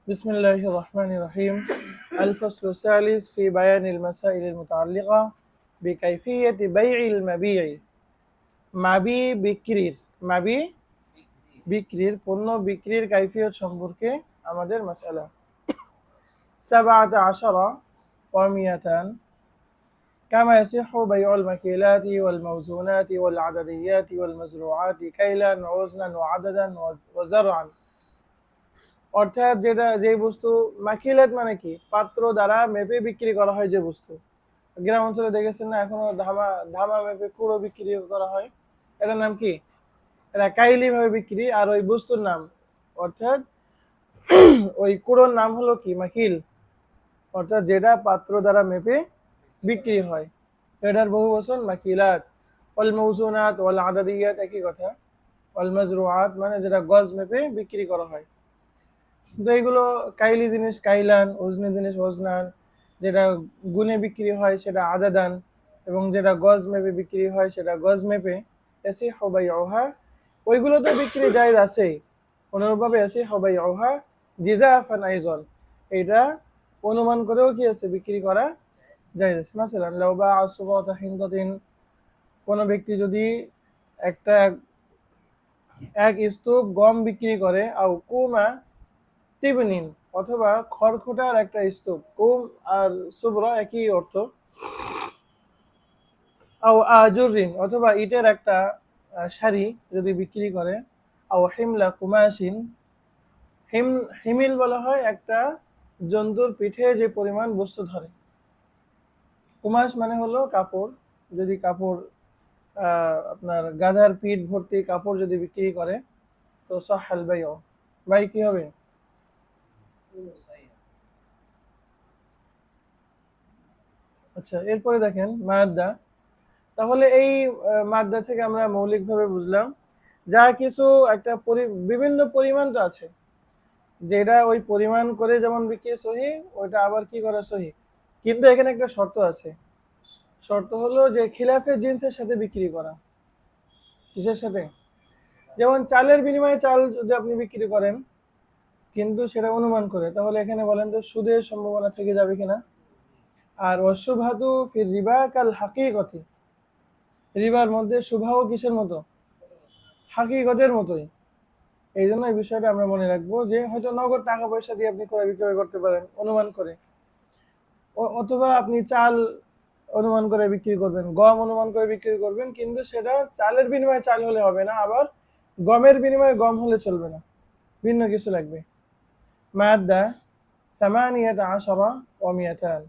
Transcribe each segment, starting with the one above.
بسم الله الرحمن الرحيم. الفصل الثالث في بيان المسائل المتعلقة بكيفية بيع المبيع. মাবি বিক্রির পণ্য বিক্রির কাইফিয়ত সম্পর্কে আমাদের মাসআলা। 17 و100 كما يصح بيع المكيلات والموزونات والعدديات والمزروعات كيلا ووزنا وعددا وزرعا। অর্থাৎ যে বস্তু মাকিলাত মানে কি, পাত্র দ্বারা মেপে বিক্রি করা হয় যে বস্তু। গ্রাম অঞ্চলে দেখেছেন না, এখনো ধামা মেপে কুড়ো বিক্রি করা হয়, এটার নাম কি? এটা কাইলি ভাবে বিক্রি। আর ওই বস্তুর নাম, অর্থাৎ ওই কুড়োর নাম হলো কি? মাকিল। অর্থাৎ যেটা পাত্র দ্বারা মেপে বিক্রি হয়, এটার বহু বচন মাকিলাত। ওয়াল মৌজুনাত ওয়াল আদাদিয়াত একই কথা। ওয়াল মাজরুআত মানে যেটা গজ মেপে বিক্রি করা হয়। তো এইগুলো কাইলি জিনিস কাইলান, ওজনি জিনিস ওজনান, যেটা গুনে বিক্রি হয় সেটা আদাদান, এবং যেটা গজ মেপে বিক্রি হয় সেটা গজ মেপে। এসি হবাই ওহা, ওইগুলো তো বিক্রি জায়েজ আছেই। অনুরূপভাবে এসি হবাই ওহা জিজাফান আইজন, এটা অনুমান করেও কি আছে, বিক্রি করা জায়েজ আছে। মাসালান লাউ বা আসবাতা হিন্দাতিন, কোনো ব্যক্তি যদি এক স্তূপ গম বিক্রি করে, আও কুমা তিবনিন, অথবা খড়খুটার একটা স্তূপ। কুম আর সুবরা একই অর্থ। আও আজুরিন, অথবা ইটের একটা শাড়ি যদি বিক্রি করে। আও হিমলা কুমাসিন, হিমিল বলা হয় একটা জন্তুর পিঠে যে পরিমাণ বস্তু ধরে। কুমাস মানে হলো কাপড়। যদি কাপড় আপনার গাধার পিঠ ভর্তি কাপড় যদি বিক্রি করে, তো সাহাল বাই কি হবে? আচ্ছা, এরপরে দেখেন মাদ্দা। তাহলে এই মাদ্দা থেকে আমরা মৌলিকভাবে বুঝলাম যা কিছু একটা বিভিন্ন পরিমাণ তো আছে, যেটা ওই পরিমাণ করে যেমন বিক্রি সহি, ওইটা আবার কি করা সহি। কিন্তু এখানে একটা শর্ত আছে। শর্ত হলো যে খিলাফে জিন্সের সাথে বিক্রি করা। কিসের সাথে? যেমন চালের বিনিময়ে চাল যদি আপনি বিক্রি করেন, কিন্তু সেটা অনুমান করে, তাহলে এখানে বলেন তো সুদের সম্ভাবনা থেকে যাবে কিনা। আর অশুভাতু ফির রিবা কাল হাকিকতি, রিবার মধ্যে শুভাও কিসের মতো? হাকিকতের মতোই। এই জন্য এই বিষয়টা আমরা মনে রাখবো যে হয়তো নগদ টাকা পয়সা দিয়ে আপনি ক্রয় বিক্রয় করতে পারেন অনুমান করে, অথবা আপনি চাল অনুমান করে বিক্রি করবেন, গম অনুমান করে বিক্রি করবেন, কিন্তু সেটা চালের বিনিময়ে চাল হলে হবে না, আবার গমের বিনিময়ে গম হলে চলবে না, ভিন্ন কিছু লাগবে। মাদ্দা 18 و200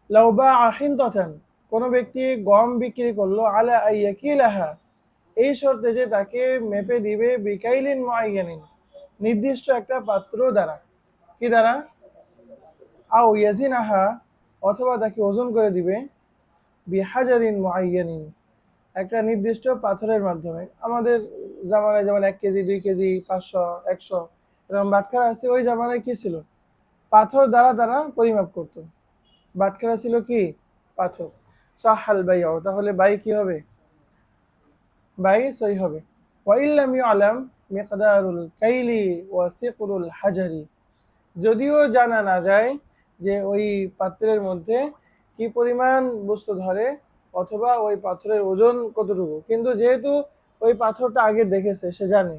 লাউ বাআ হিনতাতান, কোনো ব্যক্তি গম বিক্রি করলো, আলা আইয়াকিলাহা, এই শর্তে যে তাকে মেপে দিবে, বিকাইলিন মুআয়্যানিন, নির্দিষ্ট একটা পাত্র দ্বারা। কি দ্বারা? আও ইয়াজিনাহা, অথবা তাকে ওজন করে দিবে, বিহাজারিন মুআয়্যানিন, একটা নির্দিষ্ট পাথরের মাধ্যমে। আমাদের জামানায় যেমন 1 কেজি 2 কেজি 500 100 এরকম বাটখারা আছে, ওই জামানায় কি ছিল? পাথর দ্বারা তারা পরিমাপ করত। বাটখারা ছিল কি? পাথর। সাহাল বাইউ, তাহলে বাই কি হবে? বাই সহি হবে। ওয়াইল্লাম ইউআলাম মিকদারুল কাইলি ওয়া সিকরুল হাজারি, যদিও জানা না যায় যে ওই পাত্রের মধ্যে কি পরিমাণ বস্তু ধরে, অথবা ওই পাথরের ওজন কতটুকু, কিন্তু যেহেতু ওই পাথরটা আগে দেখেছে, সে জানে,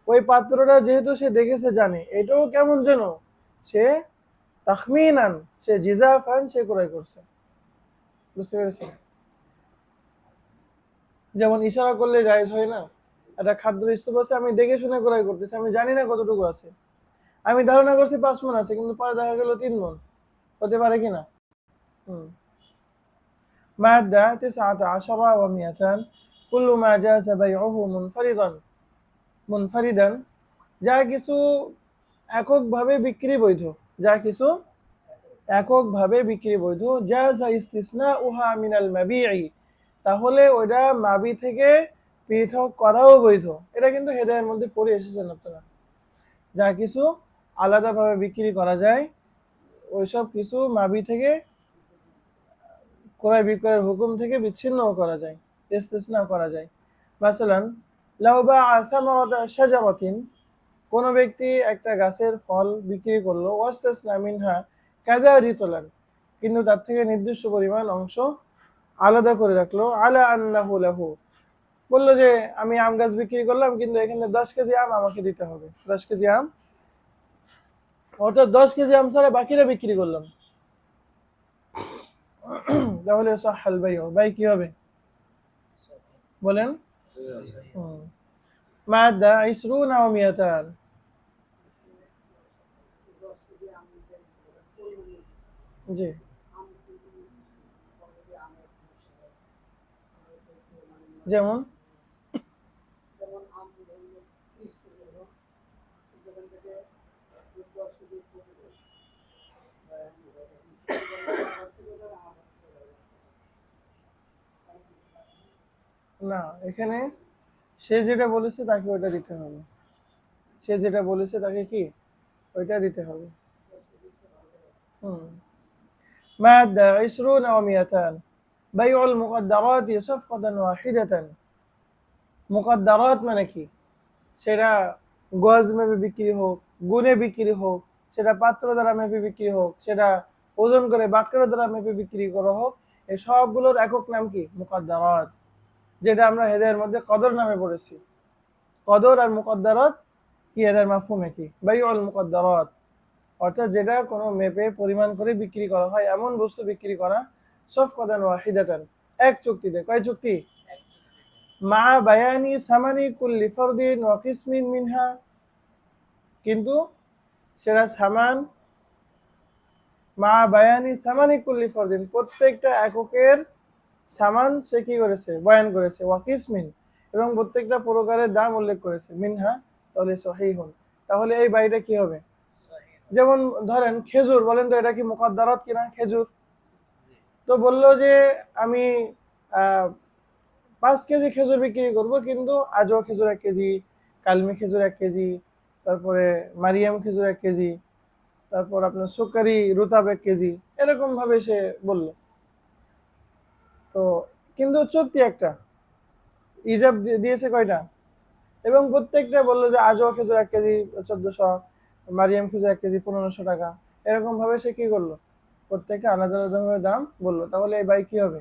ওই পাত্রটা যেহেতু সে দেখেছে জানে, এটাও কেমন যেন সে তাখমিনান, সে জিজাফান, সে ক্রয় করছে। বুঝতে পেরেছে? যেমন ইশারা করলে জায়েজ হয় না, একটা খাদ্য স্তূপ আছে, আমি দেখে শুনে ক্রয় করতেছি, আমি জানি না কতটুকু আছে, আমি ধারণা করছি 5 মণ আছে, কিন্তু পরে দেখা গেল 3 মণ। হতে পারে কিনা? মাদ্দা 19 و200 কুল্লু মা জাযা বাইউহু মুনফারিদান, যা কিছু এককভাবে বিক্রি বৈধ, যা কিছু এককভাবে বিক্রি বৈধ। জাযা ইসতিসনাউহা মিনাল মাবিই, তাহলে ওইটা মাবি থেকে পৃথক করাও বৈধ। এটা কিন্তু হেদায়ের মধ্যে পড়ে এসেছেন আপনারা। যা কিছু আলাদাভাবে বিক্রি করা যায়, ওইসব কিছু মাবি থেকে, ক্রয় বিক্রয়ের হুকুম থেকে বিচ্ছিন্নও করা যায়, ইস্তিসনা করা যায়। মাসালান লাউ বাআ সামারাতা শাজারাতিন, কোন ব্যক্তি একটা গাছের ফল বিক্রি করলো ওয়াস্তাসনা মিনহা কাযা রিতলান, কিন্তু তার থেকে নির্দিষ্ট পরিমাণ অংশ আলাদা করে রাখলো, আলা আন্নাহু লাহু, বললো যে আমি আম গাছ বিক্রি করলাম কিন্তু এখানে 10 কেজি আম আমাকে দিতে হবে, 10 কেজি আম, অর্থাৎ 10 কেজি আম ছাড়া বাকিরা বিক্রি করলাম, তাহলে সাহাল বাই কি হবে বলেন? মাদা ইসরুনা ওয়া মিয়াতান, জি যেমন না, এখানে সে যেটা বলেছে তাকে ওইটা দিতে হবে, সে যেটা বলেছে তাকে কি ওইটা দিতে হবে। হুম। মাদা ইসরুনা ওয়া মিয়াতান বাইউল মুকদ্দারাতি সাফকাতান ওয়াহিদাতান, মুকদ্দারাত মানে কি, সেটা গজ মেপে বিক্রি হোক, গুণে বিক্রি হোক, সেটা পাত্র দ্বারা মেপে বিক্রি হোক, সেটা ওজন করে বাক্যের দ্বারা মেপে বিক্রি করা হোক, এই সবগুলোর একক নাম কি মুকদ্দারাত, যেটা আমরা হেদায়ের মধ্যে কদর নামে পড়েছি। কদর আর মুকদ্দারাত কি, এর মাফহুম একই, বাইউল মুকদ্দারাত, অর্থাৎ যেটা কোনো মেপে পরিমাণ করে বিক্রি করা হয় এমন বস্তু বিক্রি করা, সাফকাতান ওয়াহিদাতান, এক চুক্তিতে, কয় চুক্তি, মা বায়ানি সামানি কুল্লি ফারদিন ওয়া কিসমিন মিনহা, কিন্তু সেটা সামান, মা বায়ানি সামানি কুল্লি ফারদিন, প্রত্যেকটা এককের সামান সে কি করেছে, বয়ান করেছে, ওয়া কিসমিন, এবং প্রত্যেকটা প্রকারের দাম উল্লেখ করেছে, মিনহা, তাহলে সহিহুন, তাহলে এই বাড়িটা কি হবে, যেমন ধরেন খেজুর, বলেন তো এটা কি মুকদ্দারাত কিনা, খেজুর, তো বললো যে আমি 5 কেজি খেজুর বিক্রি করব, কিন্তু আজও খেজুর 1 কেজি, কালমি খেজুর 1 কেজি, তারপরে মারিয়াম খেজুর 1 কেজি, তারপর আপনার সুকারি রুতাব 1 কেজি, এরকম ভাবে সে বলল, তো কিন্তু চুক্তি একটা, ইজাব দিয়েছে কয়টা, এবং প্রত্যেকটা বললো যে আজও খেজুর 1 কেজি 1400, মারিয়াম খেজুর 1 কেজি 1500 টাকা, এরকম ভাবে সে কি করলো, প্রত্যেকটা আলাদা আলাদা ভাবে দাম বললো, তাহলে এই বাই কি হবে,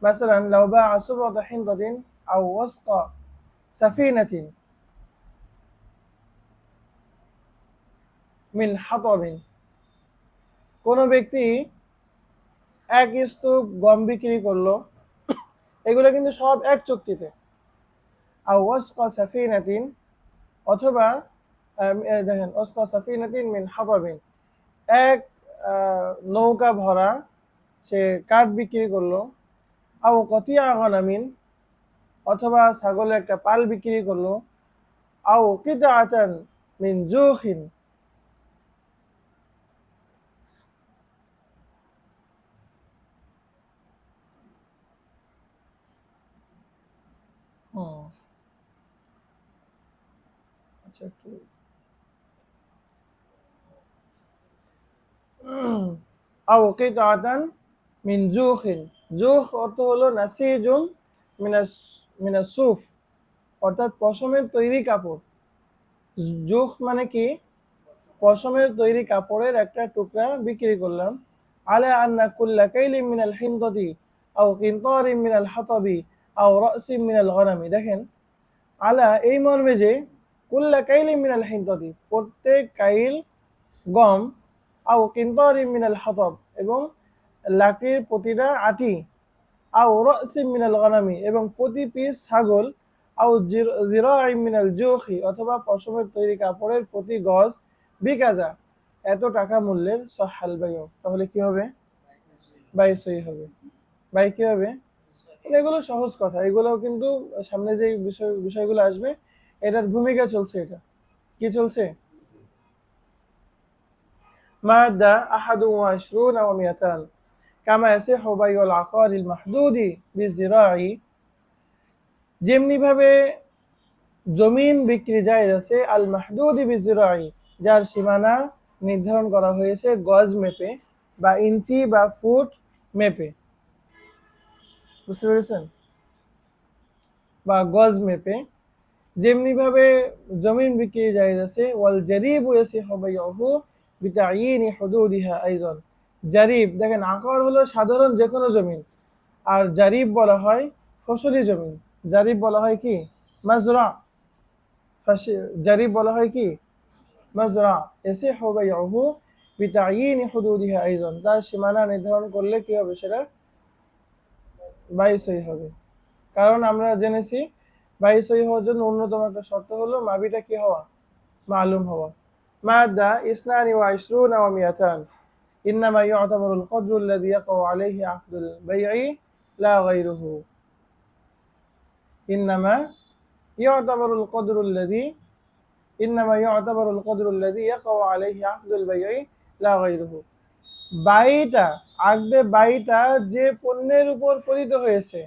মাসালান লাউ বাআ সুবরাতা হিনতাতিন আও ওয়াসকা সাফিনাতিন মিন হাতাবিন, কোনো ব্যক্তি 1 স্তূপ গম বিক্রি করলো, এগুলো কিন্তু সব এক চুক্তিতে, আও ওয়াসকা সাফিনাতিন, অথবা দেখেন ওয়াসকা সাফিনাতিন মিন হাতাবিন, এক নৌকা ভরা সে কাঠ বিক্রি করলো, আও কতিয়া গনামিন, অথবা ছাগলের একটা পাল বিক্রি করলো, আও কিতাআতান মিন জুখিন, আচ্ছা একটু আও কিতাআতান মিন জুখিন, জুখ অর্থ হলো নাসিজুম মিনাস মিনাস সুফ, অর্থাৎ পশমের তৈরি কাপড়, জুখ মানে কি, পশমের তৈরি কাপড়ের একটা টুকরা বিক্রি করলাম, আলা আন্না কুল্লা কাইলিম মিনাল হিনতাতি আও কিনতারিম মিনাল হাতাবি আও রাসিম মিনাল গনামি, দেখেন আলা এই মর্মে যে কুল্লা কাইলিম মিনাল হিনতাতি, প্রত্যেক কাইল গম, আও কিনতারিম মিনাল হাতাব, এবং লাকড়ির প্রতিটা আটি, আও রাসিম মিনাল গনামি, এবং প্রতি পিস ছাগল, আও জিরাইম মিনাল জুখি, অথবা পশমের তৈরি কাপড়ের প্রতি গজ, বিকাজা, এত টাকা মূল্যের, সহাল বাইও, তাহলে কি হবে, বাই সই হবে, বাই কি হবে, এগুলো সহজ কথা, এগুলো কিন্তু সামনে যে বিষয়গুলো আসবে এটার ভূমিকা চলছে, এটা কি চলছে, মাদা আহাদু ওয়া ইশরুনা ওয়া মিয়াতান কামা ইয়াসিহু বাইউল আকারিল মাহদুদি বিজিরাই, যেমনি ভাবে জমিন বিক্রি জায়েজ আছে, আল মাহদুদি বিজিরাই, যার সীমানা নির্ধারণ করা হয়েছে গজ মেপে বা ইঞ্চি বা ফুট মেপে, বুঝতে পেরেছেন, বা গজ মেপে, যেমনি ভাবে জমিন বিক্রি জায়েজ আছে, ওয়াল জারিবু ইয়াসিহু বাইউহু বিতাইয়িনি হুদুদিহা আইযান। জারিব দেখেন আকর হলো সাধারণ যে কোনো জমিন, আর জারিব বলা হয় ফসলি জমিন। জারিব বলা হয় কি মাজরা, জারিব বলা হয় কি মাজরা। ইয়াসিহু বাইউহু বিতাইয়িনি হুদুদিহা আইযান, তার সীমানা নির্ধারণ করলে কি হবে, সেটা বাই সহি হবে। কারণ আমরা জেনেছি বাই সহি হওয়ার জন্য অন্যতম একটা শর্ত হলো মাবিটা কি হওয়া, মালুম হওয়া। মাদ্দা ইসনানি ওয়া ইশরুনা ওয়া মিয়াতান ইন্নামা ইউ'তাবারুল কদরু আল্লাযী ইয়াকাউ আলাইহি আকদুল বাই'i লা গায়রুহু। ইন্নামা ইউ'তাবারুল কদরু আল্লাযী ইন্নামা ইউ'তাবারুল কদরু আল্লাযী ইয়াকাউ আলাইহি আকদুল বাই'i লা গায়রুহু। বাইটা, আকদে বাইটা যে পণ্যের উপর পতিত হয়েছে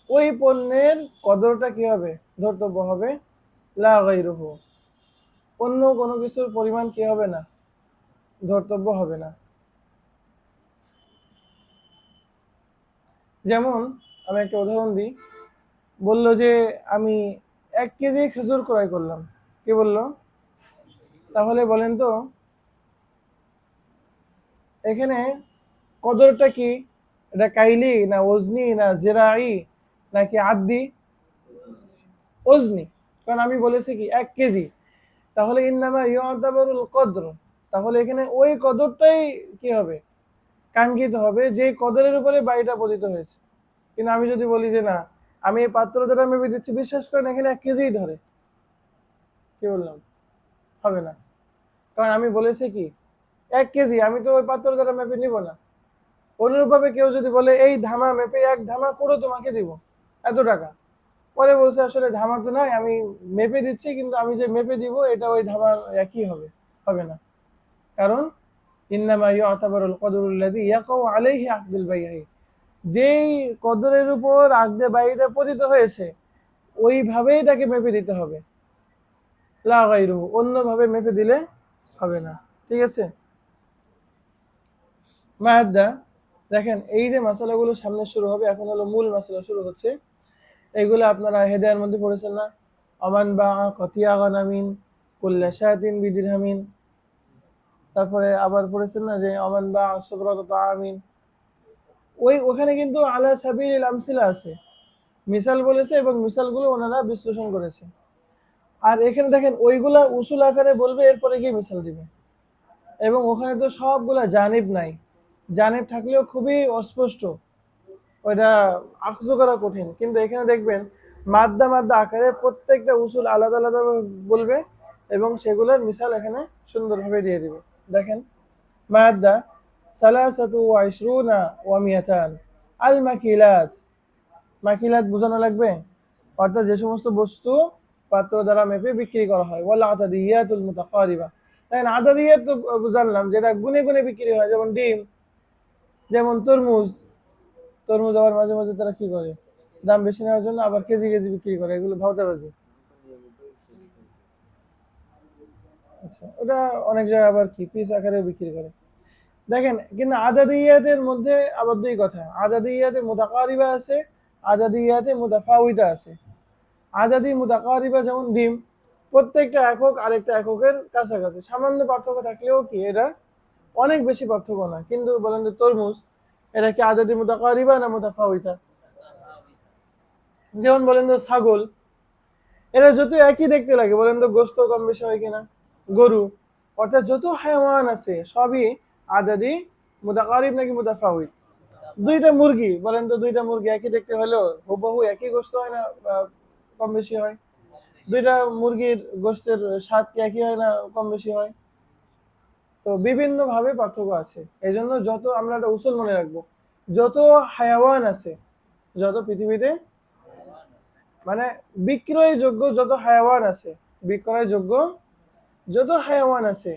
ওই পণ্যের কদরটা কি হবে, ধর্তব্য হবে, লা গায়রুহু, অন্য কোনো কিছুর পরিমাণ কি হবে না, ধর্তব্য হবে না। যেমন আমি একটা উদাহরণ দিই, বলল যে আমি 1 কেজি খেজুর ক্রয় করলাম, কি বলল, তাহলে বলেন তো এখানে কদরটা কি, এটা কাইলি না ওজনি না জিরাই নাকি আদ্দি, ওজনি। কারণ আমি বলেছি কি 1 কেজি, তাহলে ইন্নামা ইউ'তাবারুল কদর, তাহলে এখানে ওই কদরটাই কি হবে, কাঙ্ক্ষিত হবে যে কদরের উপরে বাড়িটা পতিত হয়েছে। কিন্তু আমি যদি বলি যে না আমি এই পাত্র দ্বারা মেপে দিচ্ছি, বিশ্বাস করেন এখানে 1 কেজিই ধরে, কি বললাম, হবে না। কারণ আমি বলেছি কি 1 কেজি, আমি তো ওই পাত্র দ্বারা মেপে নিব না। অনুরূপভাবে কেউ যদি বলে এই ধামা মেপে 1 ধামা করে তোমাকে দিব এত টাকা, পরে বলছে আসলে ধামা তো নাই, আমি মেপে দিচ্ছি কিন্তু আমি যে মেপে দিব এটা ওই ধামার একই হবে, হবে না। কারণ ইন্নামা ইউ'তাবারুল কদরুল্লাযী ইয়াকাউ আলাইহি আকদুল বাই'i, যেই কদরের উপর আকদে বাইটা পতিত হয়েছে ওইভাবেই তাকে মেপে দিতে হবে, লা গায়রুহু, অন্যভাবে মেপে দিলে হবে না। ঠিক আছে। মাদ্দা দেখেন এই যে মাসালাগুলো সামনে শুরু হবে, এখন হলো মূল মাসালা শুরু হচ্ছে। এগুলো আপনারা হেদায়ের মধ্যে পড়েছেন না, আমান বা কতিয়া গানামিন কুল্লা শায়াতিন বিদিরহামিন, তারপরে আবার পড়েছেন না যে আমান বা সুবরাত তাআমিন, ওখানে কিন্তু আলা সাবিলিল আমসিলা আছে, মিসাল বলেছে এবং মিসালগুলো ওনারা বিশ্লেষণ করেছে। আর এখানে দেখেন ওইগুলা উসুল আকারে বলবে, এরপরে গিয়ে মিসাল দিবে। এবং ওখানে তো সবগুলা জানিব নাই, জানিব থাকলেও খুবই অস্পষ্ট, ওইটা আখজ করা কঠিন। কিন্তু এখানে দেখবেন মাদ্দা মাদ্দা আকারে প্রত্যেকটা উসুল আলাদা আলাদা বলবে এবং সেগুলোর মিসাল এখানে সুন্দরভাবে দিয়ে দিবে। দেখেন মাদ্দা সালাসাতু ওয়া ইশরুনা ওয়া মিয়াতান, আল মাকিলাত, মাকিলাত বোঝানো লাগবে, অর্থাৎ যে সমস্ত বস্তু পাত্র দ্বারা মেপে বিক্রি করা হয়। ওয়াল আতাদিয়াতুল মুতাকারিবা, দেখেন আতাদিয়াত তো জানলাম যেটা গুনে গুনে বিক্রি হয়, যেমন ডিম, যেমন তরমুজ। তরমুজ আবার মাঝে মাঝে তারা কি করে, দাম বেশি নেওয়ার জন্য আবার কেজি কেজি বিক্রি করে, এগুলো ভাওতাবাজি। আচ্ছা, ওটা অনেক জায়গায় আবার কি পিস আকারে বিক্রি করে। দেখেন কিন্তু আদাদিয়াতের মধ্যে আবার দুই কথা, আদাদিয়াতে মুতাকারিবা আছে, আদাদিয়াতে মুতাফাউইতা আছে। আদাদি মুতাকারিবা যেমন ডিম, প্রত্যেকটা একক আরেকটা এককের কাছাকাছি, সামান্য পার্থক্য থাকলেও কি এটা অনেক বেশি পার্থক্য না। কিন্তু বলেন যে তরমুজ, এটা কি আদাদি মুতাকারিবা না মুতাফাউইতা? যেমন বলেন তো ছাগল, এরা যত একই দেখতে লাগে, বলেন তো গোস্ত কম বেশি হয় কিনা? গরু, অর্থাৎ যত হায়াওয়ান আছে সবই আদাদি মুতাকারিব নাকি মুতাফাউইত? দুইটা মুরগি, বলেন তো দুইটা মুরগি একই দেখতে হলেও হুবহু একই গোস্ত হয় না, কম বেশি হয়? দুইটা মুরগির গোস্তের স্বাদ কি একই হয় না, কম বেশি হয়? তো বিভিন্ন ভাবে পার্থক্য আছে। এই জন্য যত আমরা একটা উসুল মনে রাখবো, যত হায়াওয়ান আছে, যত পৃথিবীতে মানে বিক্রয়যোগ্য যত হায়াওয়ান আছে, বিক্রয়যোগ্য যত হায়াওয়ান আছে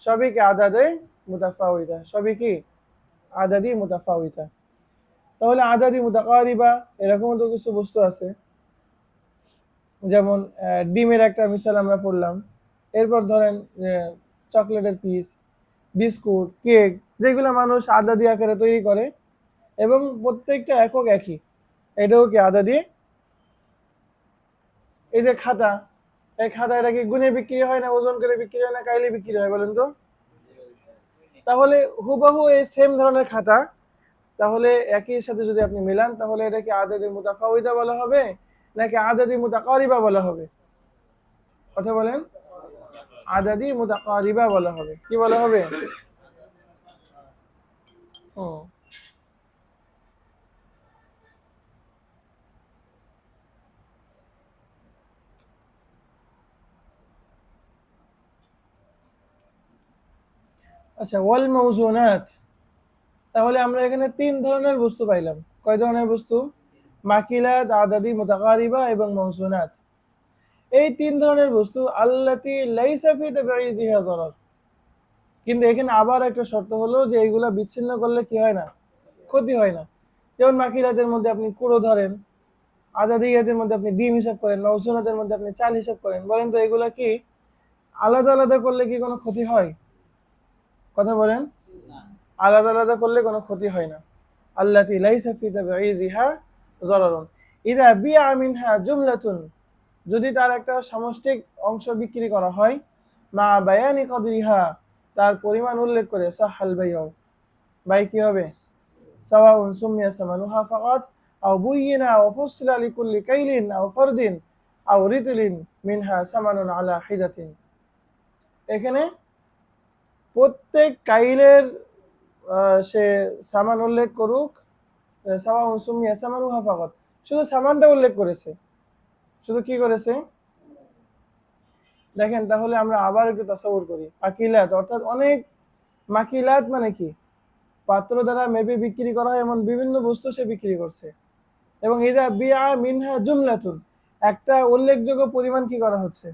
সবই কি আদাদে মুতাফাউইতা, সবই কি আদাদি মুতাফাউইতা। তাহলে আদাদি মুতাকারিবা এরকম তো কিছু বস্তু আছে, যেমন ডিমের একটা মিসাল আমরা পড়লাম। এরপর ধরেন চকলেটের পিস, বিস্কুট, কেক, যেগুলো মানুষ আদাদি আকারে তৈরি করে এবং প্রত্যেকটা একক একই, এটাও কি আদাদি এই যে খাতা, এই খাতা এটা কি গুনে বিক্রি হয় না ওজন করে বিক্রি হয় না কাইলে বিক্রি হয় বলেন তো? তাহলে হুবহু এই সেম ধরনের খাতা, তাহলে একই সাথে যদি আপনি মিলান তাহলে এটা কি আদাদি মুতাফাউইদা বলা হবে নাকি আদাদি মুতাকারিবা বলা হবে? কথা বলেন। আদাদি মুতাকারিবা বলা হবে। কি বলা হবে? হুম। আচ্ছা, ওয়াল মাউজুনাত, তাহলে আমরা এখানে তিন ধরনের বস্তু পাইলাম। কয় ধরনের বস্তু? মাকিলাত, আদাদি মুতাকারিবা এবং মাউজুনাত। এই তিন ধরনের বস্তু আল্লাতি লাইসা ফি তাবঈজিহা যারার, কিন্তু এখানে আবার একটা শর্ত হলো যে এইগুলা বিচ্ছিন্ন করলে কি হয় না? ক্ষতি হয় না। যেমন মাকিলাতের মধ্যে আপনি কুড়ো ধরেন, আদাদিয়াতের মধ্যে আপনি ডিম হিসাব করেন, মাউজুনাতের মধ্যে আপনি চাল হিসাব করেন। বলেন তো এগুলা কি আলাদা আলাদা করলে কি কোনো ক্ষতি হয়? কথা বলেন। আলাদা আলাদা করলে কোনো ক্ষতি হয় না। আল্লাতি লাইসা ফি তাবঈজিহা যারারুন ইযা বিআ মিনহা জুমলাতুন, যদি তার একটা সামষ্টিক অংশ বিক্রি করা হয়, মা বায়ানি কদরিহা, তার পরিমাণ উল্লেখ করে, সাহাল বাইউ, বাই কি হবে? সাওয়াউন সুমিয়া সামানুহা ফাকাত আও বুয়িনা ওয়া ফুসিলা লিকুল্লি কাইলিন আও ফারদিন আও রিতলিন মিনহা সামানুন আলা হিদাতিন। এখানে প্রত্যেক কাইলের সে সামান উল্লেখ করুক, সাওয়াউন সুমিয়া সামানুহা ফাকাত, শুধু সামানটা উল্লেখ করেছে, শুধু কি করেছে? দেখেন, তাহলে আমরা আবার একটু তাসাউর করি। মাকিলাত অর্থাৎ অনেক, মাকিলাত মানে কি? পাত্র দ্বারা মেপে বিক্রি করা হয় এমন বিভিন্ন বস্তু সে বিক্রি করছে। এবং ইদা বিআ মিনহা জুমলাতুন, একটা উল্লেখযোগ্য পরিমাণ কি করা হচ্ছে?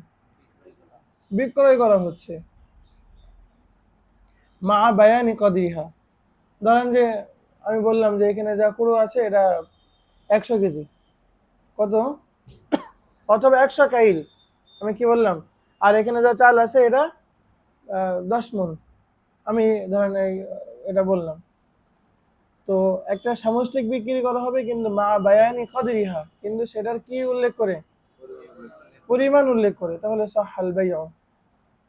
বিক্রয় করা হচ্ছে। মা বায়ানি কদরিহা, ধরেন যে আমি বললাম যে এখানে যা কুড়ো আছে এটা 100 কেজি, কত? অথবা 100 কাইল, আমি কি বললাম? আর এখানে যা চাল আছে এটা 10 মণ, আমি ধরেন এটা বললাম। তো একটা সামষ্টিক বিক্রি করা হবে কিন্তু মা বায়ানি কদরিহা, কিন্তু সেটার কি উল্লেখ করে? পরিমাণ উল্লেখ করে। তাহলে সাহাল বাইউ,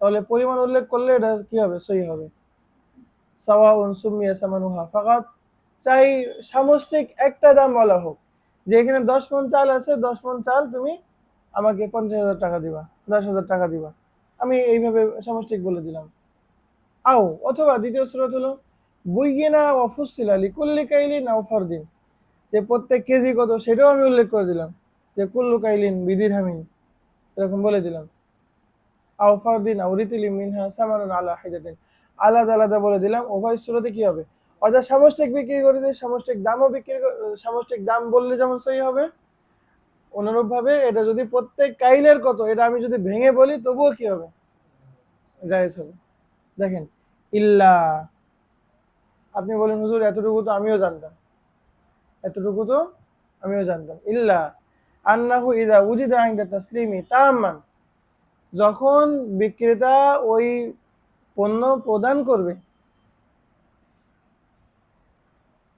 তাহলে পরিমাণ উল্লেখ করলে এটা কি হবে? সহি হবে। সাওয়াউন সুমিয়া সামানুহা ফাকাত, চাই সামষ্টিক একটা দাম বলা হোক, যে এখানে 10 মণ চাল আছে, 10 মণ চাল তুমি আমাকে 50,000 টাকা দিবা, 10,000 টাকা দিবা, আমি এইভাবে সামষ্টিক বলে দিলাম। আও অথবা দ্বিতীয় সুরত হলো বুইয়িনা ওয়া ফুসিলা লিকুল্লি কাইলিন আও ফারদিন, যে প্রত্যেক কেজি কত সেটাও আমি উল্লেখ করে দিলাম, যে কুল্লু কাইলিন বিদিরহামিন, এরকম বলে দিলাম। আও ফারদিন আও রিতলিন মিনহা সামানুন আলা হিদাতিন, আলাদা আলাদা বলে দিলাম। উভয় সূরাতে কি হবে? অর্থাৎ সামষ্টিক বিক্রি করেছে, সামষ্টিক দামও বিক্রি, সামষ্টিক দাম বললে যেমন সহি হবে, অনুরূপভাবে এটা যদি প্রত্যেক কাইলের কত এটা আমি যদি ভেঙে বলি তবুও কি হবে? জায়েজ হবে। দেখেন, ইল্লা, আপনি বলেন হুজুর এতটুকু তো আমিও জানতাম, এতটুকু তো আমিও জানতাম। ইল্লা আন্নাহু ইযা উজিদা ইনদা তাসলিমি তাম্মান, যখন বিক্রেতা ওই পণ্য প্রদান করবে,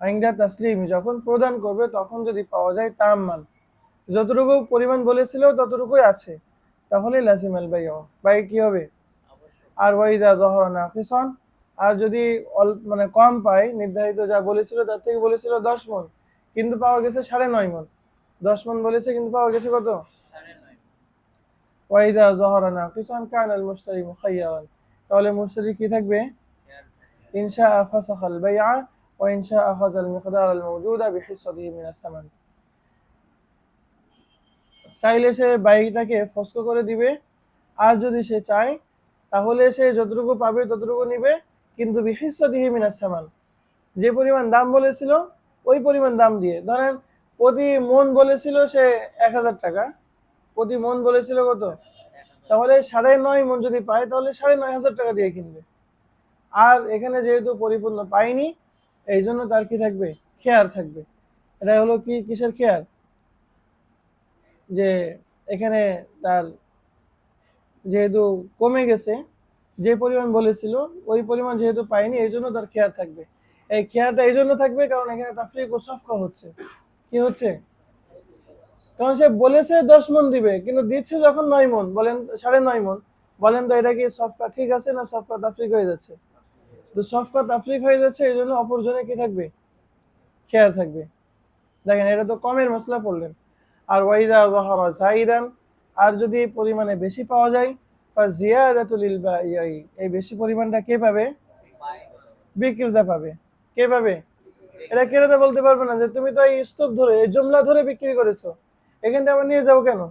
ইনদা তাসলিমি, যখন প্রদান করবে তখন যদি পাওয়া যায় তাম্মান, যতটুকু পরিমাণ বলেছিল ততটুকুই আছে, তাহলে লাজিমাল বাইউ, বাই কি হবে? আর ওয়াইদা যহরা নাকিসান, আর যদি মানে কম পাই, নির্ধারিত যা বলেছিল তার থেকে বলেছিল 10 মণ, কিন্তু পাওয়া গেছে 9.5 মণ। 10 মণ বলেছে কিন্তু পাওয়া গেছে কত? ওয়াইদা যহরা নাকিসান কানাল মুশতারি মুখায়্যারান, তাহলে মুশতারি কি থাকবে? ইনশা ফাসাখাল বাইআ ওয়া ইনশা আখাযাল মিকদার আল মাওজুদা বিহিসাতিহি মিনাস সামান, চাইলে সে বাইকটাকে ফসক করে দিবে, আর যদি সে চায় তাহলে সে যতটুকু পাবে ততটুকু নিবে, কিন্তু বিহিসাতিহি মিনাস সামান, যে পরিমাণ দাম বলেছিল ওই পরিমাণ দাম দিয়ে। ধরেন প্রতি মন বলেছিল সে 1,000 টাকা, প্রতি মন বলেছিল কত? তাহলে 9.5 মণ যদি পায় তাহলে 9,500 টাকা দিয়ে কিনবে। আর এখানে যেহেতু পরিপূর্ণ পাইনি, এই জন্য তার কি থাকবে? খেয়ার থাকবে। এটা হলো কি, কিসের খেয়ার? যে এখানে তার যেহেতু কমে গেছে, যে পরিমাণ বলেছিল ওই পরিমাণ যেহেতু পাইনি, এই জন্য তার খেয়ার থাকবে। এই খেয়ারটা এই জন্য থাকবে কারণ এখানে তাফরিক ও সফকা হচ্ছে। কি হচ্ছে? কারণ সে বলেছে 10 মণ দিবে, কিন্তু দিচ্ছে যখন 9 মণ, বলেন 9.5 মণ, বলেন তো এটা কি সফকা ঠিক আছে না সফকা তাফরিক হয়ে যাচ্ছে? তো সফকা তাফরিক হয়ে যাচ্ছে, এই জন্য অপরজনে কি থাকবে? খেয়াল থাকবে। দেখেন এটা তো কমের মশলা পড়লেন। আর ওয়াইদা যাহারা যাইদান, আর যদি পরিমাণে বেশি পাওয়া যায়, ফাজিয়াদাতু লিল বায়ি, এই বেশি পরিমাণটা কে পাবে? বিক্রেতা পাবে। কে পাবে? এটা ক্রেতা বলতে পারবে না যে তুমি তো এই স্তূপ ধরে, এই জমলা ধরে বিক্রি করেছো, এখান থেকে আবার নিয়ে যাও কেন?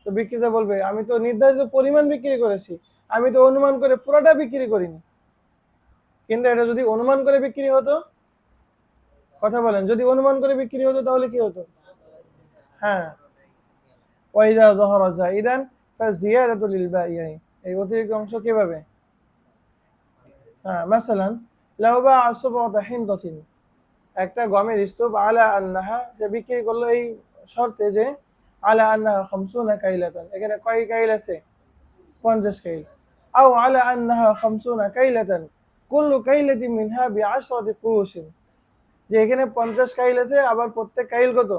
তো বিক্রেতা বলবে আমি তো নির্ধারিত পরিমাণ বিক্রি করেছি, আমি তো অনুমান করে পুরোটা বিক্রি করিনি। কিন্তু এটা যদি অনুমান করে বিক্রি হতো, কথা বলেন, যদি অনুমান করে বিক্রি হতো তাহলে কি হতো? হ্যাঁ, ওয়াইদা যাহারা যাইদান ফাজিয়াদাতু লিল বায়ি, এই অতিরিক্ত অংশ কে পাবে? হ্যাঁ, মাসালান লাউ বাআ সুবআতা হিনদাতিন, একটা গমের স্তূপ, আলা আন্নাহা, যে বিক্রি করলো এই শর্তে যে আলা আন্নাহা খামসুনা কাইলাতান, এখানে কয় কাইল আছে? 50 কাইল। আও আলা আন্নাহা খামসুনা কাইলাতান কুল্লু কাইলাতিন মিনহা বিআশরাতি কুরুশিন, যে এখানে 50 কাইল আছে, আবার প্রত্যেক কাইল কত?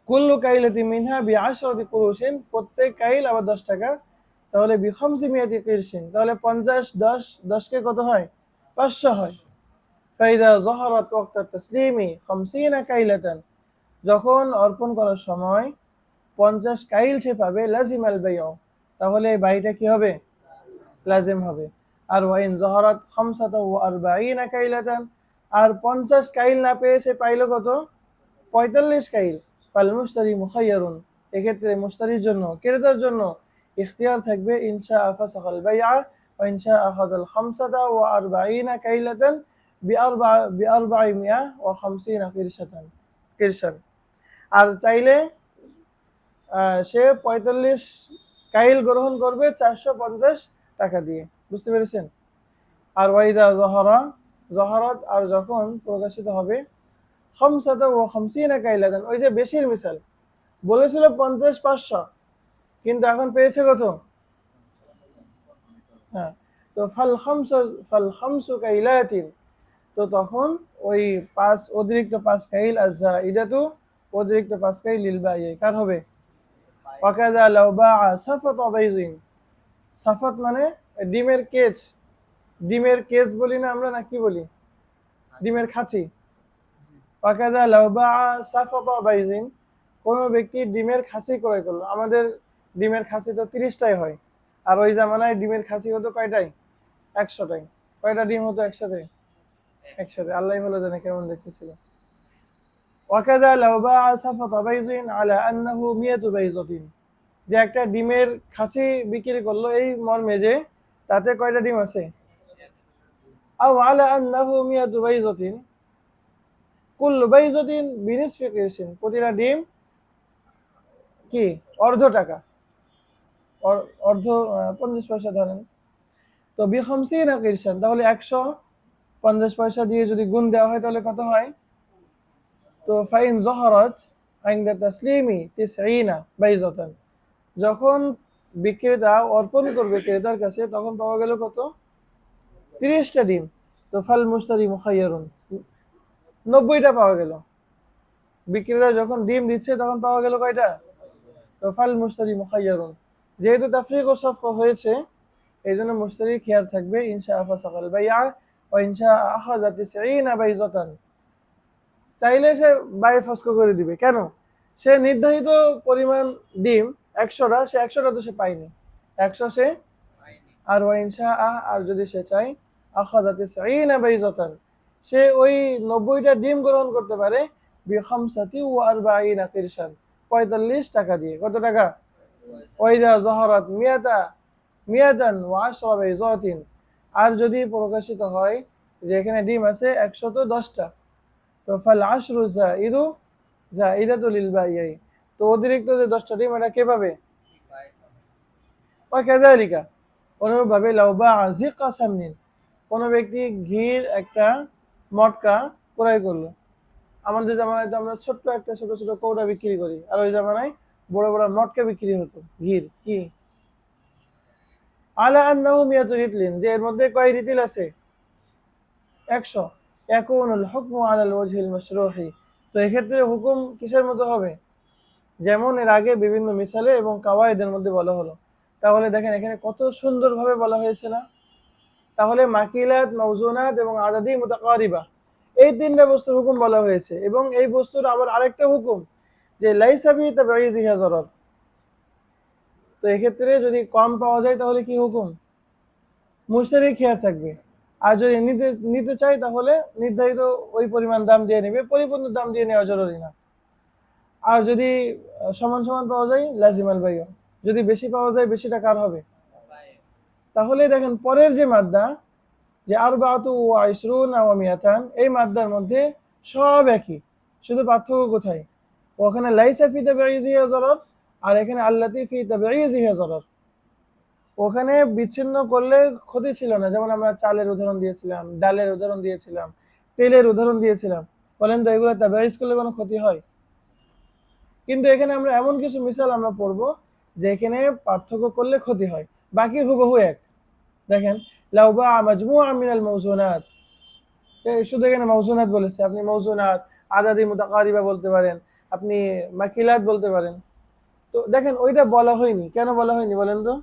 কুল্লু কাইলাতিন মিনহা বিআশরাতি কুরুশিন, প্রত্যেক কাইল আবার 10 টাকা, তাহলে বিখামসি মিয়াতি কিরশিন, তাহলে 50 10 10 কে কত হয়? 500 হয়। ফাইদা যহরাত ওয়াক্তা তাসলিমি 50 কাইলাতান, যখন অর্পণ করার সময় 50 কাইল সে পাবে, লাজিম আল বাইউ, তাহলে এই বাইটা কি হবে? লাজিম হবে। আর ওয়াইন যহরাত খামসাতা ওয়া আরবাঈনা কাইলাতান, আর 50 কাইল না পেয়ে সে পাইল কত? 45 কাইল। ফাল মুশতারি মুখাইয়ারুন, এক্ষেত্রে মুশতারির জন্য, ক্রেতার জন্য ইখতিয়ার থাকবে, ইনশা ফাসাখাল বাইআ ওয়া ইনশা আখাযাল খামসাতা ওয়া আরবাঈনা কাইলাতান বিআরবাঈমিয়া ওয়া খামসিনা কিরশান, আর চাইলে সে 45 কাইল গ্রহণ করবে 450 টাকা দিয়ে। বুঝতে পেরেছেন? আর ওয়াইদা যহরা, যহরাত, আর যখন প্রকাশিত হবে, খামসাতা ওয়া খামসিনা কাইলাতান, ওই যে বেশির মিসাল বলেছিল 50 500, কিন্তু এখন পেয়েছে কত? হ্যাঁ, তো ফাল খামসু কাইলাতিন, তো তখন ওই 5 অতিরিক্ত 5 কাইল আযা ইদাতু, অতিরিক্ত 5 কাইল লিল বায়ি, কার হবে? ওয়াকাযা লাউ বাআ সাফাত বাইজিন, সাফাত মানে ডিমের কেজ, ডিমের কেজ বলি না আমরা, না কি বলি? ডিমের খাঁচি। ওয়াকাযা লাউ বাআ সাফাত বাইজিন, কোন ব্যক্তি ডিমের খাসি ক্রয় করলো, আমাদের ডিমের খাসি তো 30টাই হয়, আর ওই জামানায় ডিমের খাসি হতো কয়টাই? 100টাই। কয়টা ডিম হতো একসাথে? একসাথে, আল্লাহ ভালো জানে কেমন দেখতেছিল। ওয়াকাযা লাউ বাআ সাফাত বাইজিন আলা আন্নাহু মিয়াতু বাইজাতিন, যে একটা ডিমের খাঁচি বিক্রি করলো এই মর্মে যে তাতে কয়টা ডিম আছে? আও আলা আন্নাহু মিয়াতু বাইজাতিন কুল্লু বাইজাতিন বিনিসফি কিরশিন, প্রতিটা ডিম কি? অর্ধ টাকা, অর্ধ 50 পয়সা ধরেন। তো বিখামসিনা কিরশান, তাহলে 150 পয়সা দিয়ে যদি গুণ দেওয়া হয় তাহলে কত হয়? তো ফাইন যহরাত ইনদা তাসলিমি 90 বাইজাতান, যখন বিক্রেতা অর্পণ করবে ক্রেতার কাছে, তখন পাওয়া গেল কত? 30টা ডিম। তো ফাল মুশতারি মুখাইয়ারুন, 90টা পাওয়া গেল। বিক্রেতা যখন ডিম দিচ্ছে তখন পাওয়া গেল কয়টা? তো ফাল মুশতারি মুখাইয়ারুন, যেহেতু তাফরিক ও সফক হয়েছে, এই জন্য মুশতারির খেয়াল থাকবে, ইনশা ফাসাখাল বাইআ ওয়া ইনশা আখাযা 90 বাইজাতান, চাইলে সে বাই ফসক করে দিবে। কেন? সে নির্ধারিত পরিমাণ ডিম 100টা, সে 100টা তো সে পায়নি, 100 সে, আর ওয়া ইনশা আর যদি সে চায় আখাযা 90 বাইজাতান, সে ওই 90টা ডিম গ্রহণ করতে পারে বিখামসাতি ওয়া আরবাঈনা কিরশান, 45 টাকা দিয়ে। কত টাকা? ওয়াইদা যহরাত মিয়াতান ওয়া আশরা বাইজাতিন, আর যদি প্রকাশিত হয় যে এখানে ডিম আছে 110টা, তো ফাল আশরু যাইদাতু লিল বায়ি, তো অতিরিক্ত যে 10টা ডিম এটা কে পাবে? ওয়া কাযালিকা, অনুরূপভাবে লাউ বাআ যিকা সামনিন, কোন ব্যক্তি ঘির একটা মটকা ক্রয় করলো, আমাদের জামানায় তো আমরা ছোট্ট একটা ছোট ছোট কৌটা বিক্রি করি, আর ওই জামানায় বড় বড় মটকা বিক্রি হতো ঘির, কি? আলা আন্নাহু মিয়াতু রিতলিন, যে এর মধ্যে কয় রিতিল আছে? 100। ইয়াকুনুল হুকমু আলাল ওয়াজহিল মাশরুহি। তো এক্ষেত্রে হুকুম কিসের মতো হবে? যেমন এর আগে বিভিন্ন মিসালে এবং কাওয়াইদের মধ্যে বলা হলো। তাহলে দেখেন এখানে কত সুন্দরভাবে বলা হয়েছে না? তাহলে মাকিলাত, মাউজুনাত এবং আদাদি মুতাকারিবা, এই তিনটা বস্তুর হুকুম বলা হয়েছে। এবং এই বস্তুর আবার আরেকটা হুকুম যে লাইসা ফি তাবঈযিহা যারার। তো এক্ষেত্রে যদি কম পাওয়া যায় তাহলে কি হুকুম? মুশতারি খেয়ার থাকবে। আর যদি নিতে নিতে চাই তাহলে নির্ধারিত ওই পরিমাণ দাম দিয়ে নেবে, পরিপূর্ণ দাম দিয়ে নেওয়া জরুরি না। আর যদি সমান সমান পাওয়া যায় লাজিমাল বাইয়, যদি বেশি পাওয়া যায় বেশিটা কার হবে? তাহলে দেখেন পরের যে মাদ্দা, যে আরবাতু ওয়া ইশরুনা ওয়া মিয়াতান, এই মাদ্দার মধ্যে সব একই, শুধু পার্থক্য কোথায়? ওখানে লাইসা ফি তাবঈযিহা যারার, আর এখানে আল্লাতী ফি তাবঈযিহা যারার। ওখানে বিচ্ছিন্ন করলে ক্ষতি ছিল না, যেমন আমরা চালের উদাহরণ দিয়েছিলাম, ডালের উদাহরণ দিয়েছিলাম, তেলের উদাহরণ দিয়েছিলাম। বলেন তো এগুলো তাবঈজ করলে কোনো ক্ষতি হয়? কিন্তু এখানে আমরা এমন কিছু মিসাল আমরা পড়বো যে এখানে পার্থক্য করলে ক্ষতি হয়, বাকি হুবহু এক। দেখেন, লাউ বাআ মাজমুআ মিনাল মাউজুনাত, শুধু এখানে মাউজুনাত বলেছে, আপনি মাউজুনাত, আদাদি মুতাকারিবা বলতে পারেন, আপনি মাকিলাত বলতে পারেন। তো দেখেন ওইটা বলা হয়নি, কেন বলা হয়নি বলেন তো?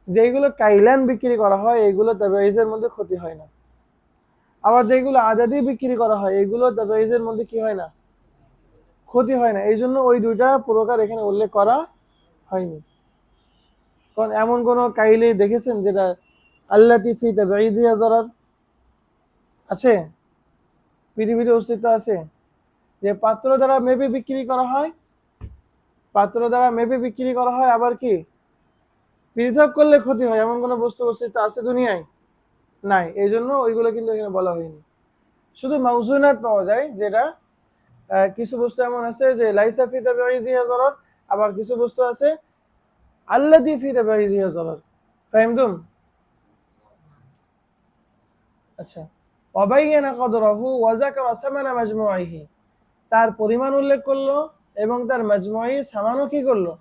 যেগুলো কাইলান বিক্রি করা হয় এগুলো তাবঈজের মধ্যে ক্ষতি হয় না, আবার যেগুলো আদাদি বিক্রি করা হয় এগুলো তাবঈজের মধ্যে কি হয় না? ক্ষতি হয় না। এই জন্য ওই দুইটা প্রকার এখানে উল্লেখ করা হয়নি। কারণ এমন কোন কাইলি দেখেছেন যেটা আল্লাতী ফি তাবঈযিহা যারার আছে? পৃথিবীতে অস্তিত্ব আছে যে পাত্র দ্বারা মেপে বিক্রি করা হয়, পাত্র দ্বারা মেপে বিক্রি করা হয়, আবার কি পৃথক করলে ক্ষতি হয়, এমন কোন বস্তু অস্তিত্ব আছে দুনিয়ায়? নাই। এই জন্য ওইগুলো কিন্তু এখানে বলা হয়নি। শুধু মাউজুনাত পাওয়া যায়, যেটা কিছু বস্তু এমন আছে যে লাইসা ফি তাবঈযিহা যারার, আবার কিছু বস্তু আছে আল্লাতী ফি তাবঈযিহা যারার। ফাহিমতুম? আচ্ছা, ওয়াবাইয়ানা কদরাহু ওয়া যাকারা সামানা মাজমুইহি, তার পরিমাণ উল্লেখ করলো এবং তার মাজমুই সামানও কি করলো?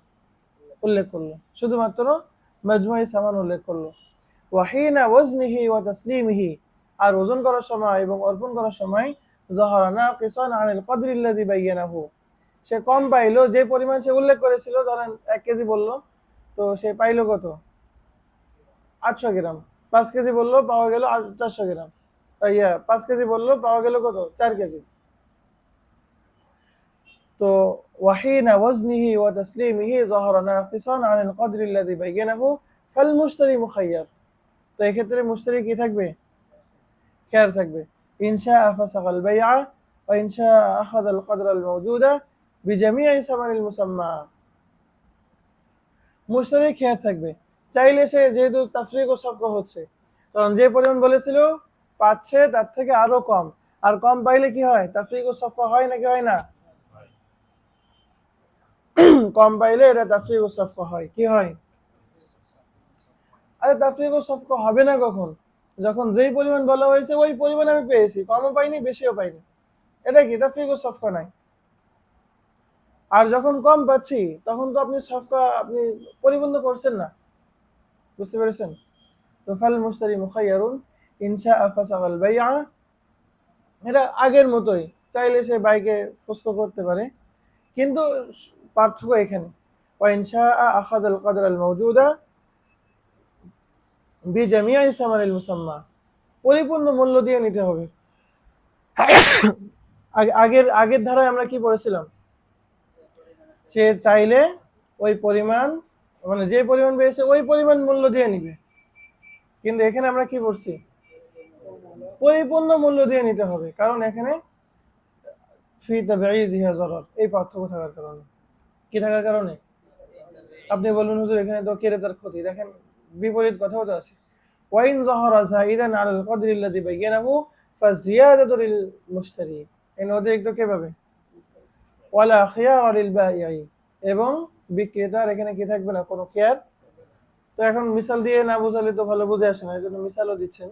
উল্লেখ করলো। শুধুমাত্র মাজমুই সামান উল্লেখ করলো। ওয়াহিনা ওয়াজনিহি ওয়া তাসলিমিহি, আর ওজন করার সময় এবং অর্পণ করার সময় যাহারা নাকিসান আনিল কদরিল্লাযী বায়্যানাহু, সে কম পাইলো, যে পরিমাণ সে উল্লেখ করেছিল, ধরেন 1 কেজি বললো, তো সে পাইলো কত? 800 গ্রাম। 5 কেজি বললো, পাওয়া গেল 400 গ্রাম। 5 কেজি বললো, পাওয়া গেল কত? 4 কেজি। তো ওয়াহিনা ওয়াজনিহি ওয়া তাসলিমিহি যাহারা নাকিসান আনিল কদরিল্লাযী বায়্যানাহু ফাল মুশতারি মুখায়্যার। তো এক্ষেত্রে মুশতারি কি থাকবে? খেয়ার থাকবে। ইনশাআ ফাসাখাল বাইআ ওয়া ইনশাআ আখাযাল কদরাল মাওজুদা বিজামিই সামানিল মুসাম্মা। মুশতারি খেয়ার থাকবে, চাইলে সে, যেহেতু তাফরিক ও সফক হচ্ছে, কারণ যে পরিমাণ বলেছিল পাচ্ছে তার থেকে আরো কম, আর কম পাইলে কি হয়? তাফরিক ও সফক হয় নাকি হয় না? কম পাইলে এটা তাফরিক ও সফক হয়। কি হয়? আরে তাফরিক ও সফক হবে না কখন? যখন যেই পরিমাণ বলা হয়েছে ওই পরিমাণ আমি পেয়েছি, কমও পাইনি বেশিও পাইনি, এটা কি তাফরিক ও সফক নাই? আর যখন কম পাচ্ছি তখন তো আপনি সফকা আপনি পরিপূর্ণ করছেন না। বুঝতে পেরেছেন? তো ফাল মুশতারি মুখায়্যারুন ইনশাআ ফাসাখাল বাইআ, এটা আগের মতোই, চাইলে সে বাইকে ফসক করতে পারে, কিন্তু পার্থক্য এখানে ওয়া ইনশাআ আখাযাল কদরাল মাওজুদা বিজামিই সামানিল মুসাম্মা, পরিপূর্ণ মূল্য দিয়ে নিতে হবে। আগের আগের ধারায় আমরা কি পড়েছিলাম? সে চাইলে ওই পরিমাণ, মানে যে পরিমাণ পেয়েছে ওই পরিমাণ মূল্য দিয়ে নিবে, কিন্তু এখানে আমরা কি করছি? পরিপূর্ণ মূল্য দিয়ে নিতে হবে, কারণ এখানে ফি তাবঈযিহা যারার, এই পার্থক্য থাকার কারণে। কি থাকার কারণে? আপনি বলুন হুজুর এখানে তো ক্রেতার ক্ষতি, দেখেন বিপরীত কথাও তো আছে। ওয়াইন যাহারা যাইদান আলাল কদরিল্লাযী বায়্যানাহু ফাজিয়াদাতু লিল মুশতারি, এর অতিরিক্ত কে পাবে? ওয়ালা খিয়ারা লিল বাইঈ, এবং বিক্রেতার এখানে কি থাকবে না? কোনো খেয়ার। তো এখন মিসাল দিয়ে না বোঝালে তো ভালো বুঝে আসে না, এই জন্য মিসালও দিচ্ছেন।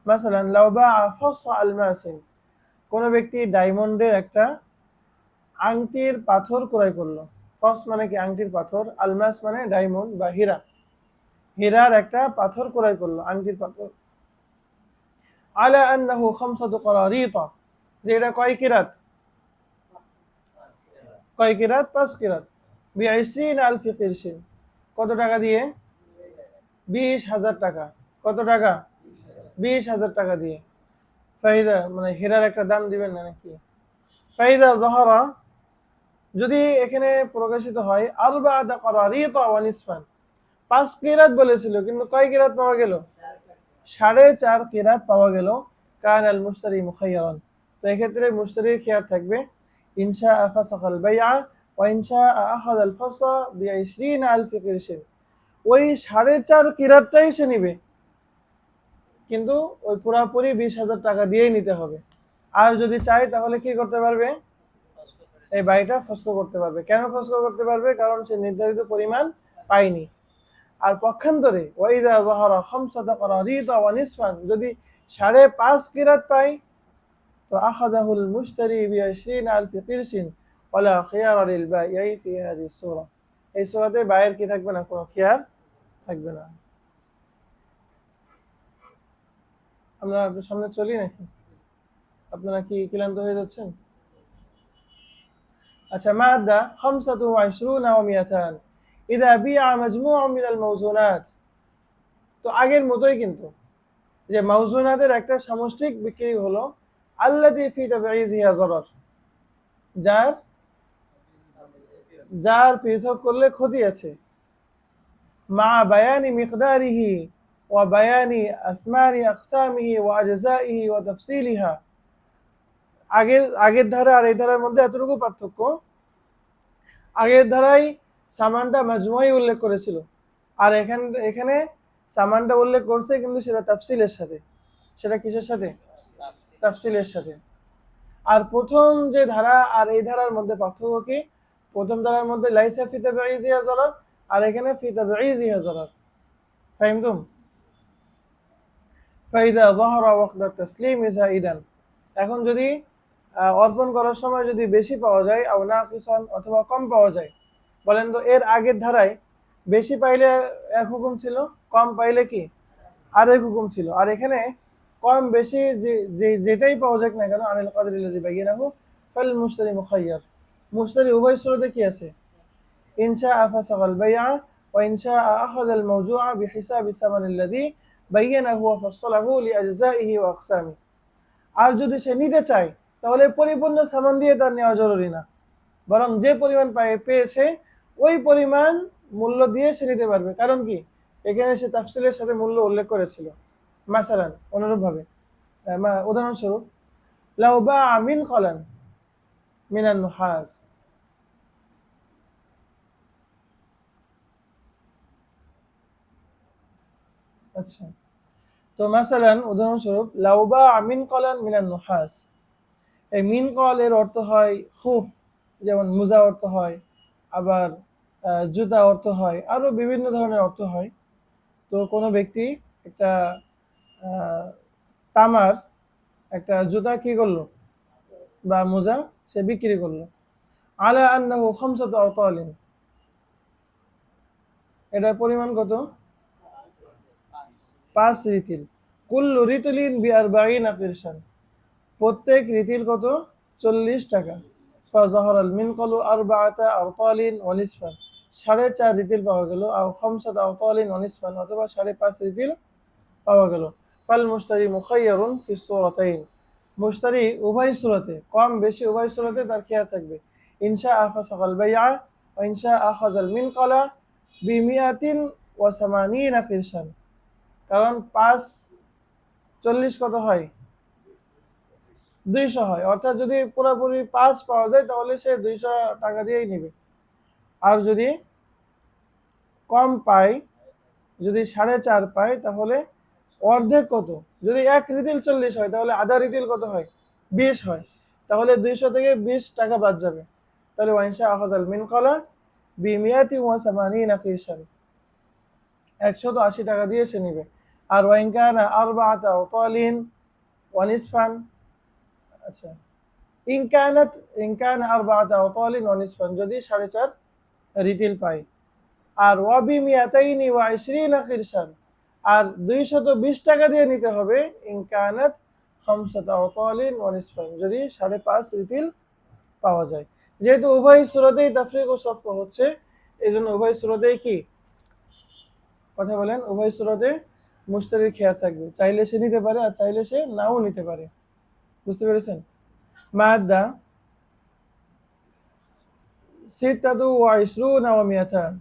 মাসালান লাউ বাআ ফাসা আলমাসিন, কোন ব্যক্তি ডায়মন্ডের একটা আংটির পাথর ক্রয় করলো। ফস মানে কি? আংটির পাথর। আলমাস মানে ডায়মন্ড বা হীরা, হীরার একটা পাথর ক্রয় করলো, আংটির পাথর। আলা আন্নাহু খামসাতু করারিতা, যে এটা কয় কিরাত? কয় কিরাত? 5 কিরাত। বিআইশরিন আলফি কিরশিন, কত টাকা দিয়ে? 20,000 টাকা। কত টাকা? 20,000 টাকা দিয়ে। ফাইদা মানে হীরার একটা দাম দিবেন না নাকি? ফাইদা যাহারা, যদি এখানে প্রকাশিত হয় আরবাআতা করারিতা ওয়া নিসফান, 5 কিরাত বলেছিল কিন্তু কয় কিরাত পাওয়া গেল? 4.5 কিরাত পাওয়া গেল। কান আল মুশতারি মুখাইয়ারান, তো এক্ষেত্রে মুশতারির খেয়ার থাকবে। ইনশা ফাসাখাল বাইআ ওয়া ইনশা আখাযা আল ফাসা বি20 আলফ কিরশিন, ওই 4.5 কিরাতটাই সে নিবে, কিন্তু ওই পুরাপুরি 20,000 টাকা দিয়েই নিতে হবে। আর যদি চাই তাহলে কি করতে পারবে? এই বাড়িটা ফসল করতে পারবে। কেন ফসল করতে পারবে? কারণ সে নির্ধারিত পরিমাণ পায়নি। আর পক্ষান্তরে ওয়াইদা যাহারা খামসাতা করারিতা ওয়া নিসফান, যদি 5.5 কিরাত পাই, তো আখাযাহুল মুশতারি বি20 আলফ কিরশিন ওয়ালা খিয়ারা লিল বাইঈ ফি হাযিহি সূরা, এই সূরাতে বাইয়ের কি থাকবে না? কোনো খিয়ার থাকবে না। আমরা একটু সামনে চলি নাকি? আপনারা কি ক্লান্ত হয়ে যাচ্ছেন? আচ্ছা, মাদ্দা 25 ওয়া 200 ইযা বিআ মাজমুউন মিনাল মাওজুনাত, তো আগের মতোই কিন্তু, যে মাওজুনাতের একটা সামষ্টিক বিক্রি হলো, আল্লাযী ফি তাবঈযিহা যারার, যার যার পৃথক করলে ক্ষতি আছে, মা বায়ানি মিকদারিহি ওয়া বায়ানি আসমানি আকসামিহি ওয়া আজজাইহি ওয়া তাফসিলিহা, আগের ধারা আর এই ধারার মধ্যে এতটুকু পার্থক্য, আগের ধারায় সামানটা মাজমুই উল্লেখ করেছিল, আর এখানে সামানটা উল্লেখ করছে কিন্তু সেটা তাফসিলের সাথে। সেটা কিসের সাথে? তাফসিলের সাথে। আর প্রথম যে ধারা আর এই ধারার মধ্যে পার্থক্য কি? প্রথম ধারার মধ্যে লাইসা ফি তাবঈযিহা যারার, আর এখানে ফি তাবঈযিহা যারার। ফাহিমতুম? ফাইদা যাহারা ওয়াক্তা তাসলিমি যাইদান, এখন যদি অর্পণ করার সময় যদি বেশি পাওয়া যায়, আও নাকিসান, অথবা কম পাওয়া যায়। বলেন তো, এর আগের ধারায় বেশি পাইলে এক হুকুম ছিল, কম পাইলে কি আরেক হুকুম ছিল। আর এখানে কম বেশি যেটাই পাওয়া যাক না কেন, আনিল কাদরি লাযী বায়্যানাহু ফাল মুশতারি মুখায়্যার, মুশতারি উভয় সূরাতে কি আছে? ইনশা ফাসাগাল বাইআ ওয়া ইনশা আখাযাল মাওজুআ বিহিসাবি সামানিল্লাযী বায়্যানাহু ওয়া ফাসসালাহু লিআজজাইহি ওয়া আকসামি, আর যদি সে নিতে চায় তাহলে পরিপূর্ণ সামান দিয়ে তার নেওয়া জরুরি না, বরং যে পরিমাণ পেয়েছে ওই পরিমাণ মূল্য দিয়ে সে নিতে পারবে। কারণ কি? এখানে সে তাফসিলের সাথে মূল্য উল্লেখ করেছিল। মাসালান, অনুরূপভাবে উদাহরণস্বরূপ, লাউ বাআ মিনকালান মিনান নুহাস, আচ্ছা, তো মাসালান উদাহরণস্বরূপ, লাউ বাআ মিনকালান মিনান নুহাস, এই মিনকল এর অর্থ হয় খুফ, যেমন মুজা অর্থ হয়, আবার জুতা অর্থ হয়, আরো বিভিন্ন ধরনের অর্থ হয়। তো কোনো ব্যক্তি একটা তামার একটা জুতা কি করলো বা মোজা সে বিক্রি করলো, আলা আন্নাহু খামসাতু আওতালিন, এটার পরিমাণ কত? 5 রিতিল। কুল্লু রিতলিন বিআরবাঈনা কিরশান, প্রত্যেক রিতিল কত? 40 টাকা। ফাযাহারাল মিনকালু আরবাআতা আওতালিন ওয়া নিসফান, 4.5 রিতিল পাওয়া গেল, আও খামসাতা আওতালিন ওয়া নিসফান, অথবা 5.5 রিতিল পাওয়া গেল। ফাল মুশতারি মুখায়্যারুন ফি সূরাতাইন, মুশতারি উভয় সূরাতে, কম বেশি উভয় সূরাতে তার খেয়ার থাকবে। ইনশা ফাসাগাল বাইআ ওয়া ইনশা আখাযাল মিনকালা বিমিআতিন ওয়া সামানিনা কিরশান, কারণ 5 40 কত হয়? 200 হয়, অর্থাৎ যদি পুরোপুরি 5 পাওয়া যায় তাহলে সে 200 টাকা দিয়েই নিবে। আর যদি কম পায়, যদি 4.5 পায়, তাহলে অর্ধেক কত? যদি 1 রিতিল 40 হয় তাহলে আধা রিতিল কত হয়? 20 হয়, তাহলে 200 থেকে 20 টাকা বাদ যাবে। তাহলে ওয়াইনশা আখাযাল মিনকালা বিমিআতি ওয়া সামানিনা কিরশান, 180 টাকা দিয়ে সে নিবে। আর ওয়াইন কানা আরবাআতা আওতালিন ওয়া নিসফান, আচ্ছা, ইনকানা আরবাআতা আওতালিন ওয়া নিসফান, যদি 4.5 রিতিল পাই। আর ওয়াবি মিয়াতাইনি ওয়া 20 কিরশান, আর 220 টাকা দিয়ে নিতে হবে, ইনকানাত খামসাতা আওতালিন ওয়া নিসফাইন, যদি 5.5 রিতিল পাওয়া যায়। যেহেতু উভয় সূরাতেই তাফরিক ও সফক হচ্ছে, এজন্য উভয় সূরাতেই কি কথা বলেন, উভয় সূরাতে মুশতারির খেয়াল থাকবে, চাইলে সে নিতে পারে আর চাইলে সে নাও নিতে পারে। বুঝতে পেরেছেন? মাদ্দা সিত্তাতু ওয়া ইশরুনা ওয়া মিয়াতান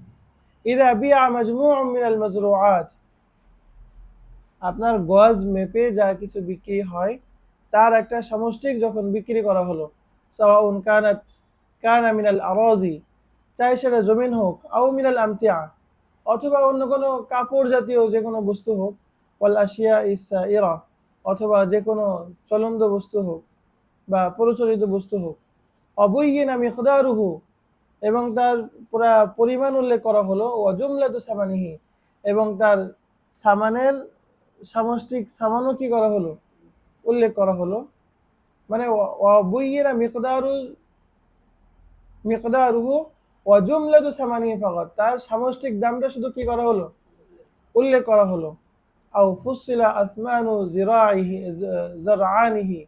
ইযা বিআ মাজমুউন মিনাল মাজরুআত, আপনার গজ মেপে যা কিছু বিক্রি হয় তার একটা সামষ্টিক যখন বিক্রি করা হলো, সাওয়াউন কানা মিনাল আরাজি, চাই সেটা জমিন হোক, আও মিনাল আমতিয়া, অথবা অন্য কোনো কাপড় জাতীয় যে কোনো বস্তু হোক, ওয়াল আশিয়া ইসা, অথবা যে কোনো চলন্ত বস্তু হোক বা প্রচলিত বস্তু হোক, অবুইয়িনা মিকদারুহু, এবং তার পুরা পরিমাণ উল্লেখ করা হলো, ও জুমলাতু সামানিহি, এবং তার সামানের সামষ্টিক সামানও কি করা হলো, উল্লেখ করা হলো। মানে অবুইয়িনা মিকদারুহু ওয়া জুমলাতু সামানিহি ফাকাত, তার সামষ্টিক দামটা শুধু কি করা হলো, উল্লেখ করা হলো। আও ফুসিলা আসমানু জারআনিহি,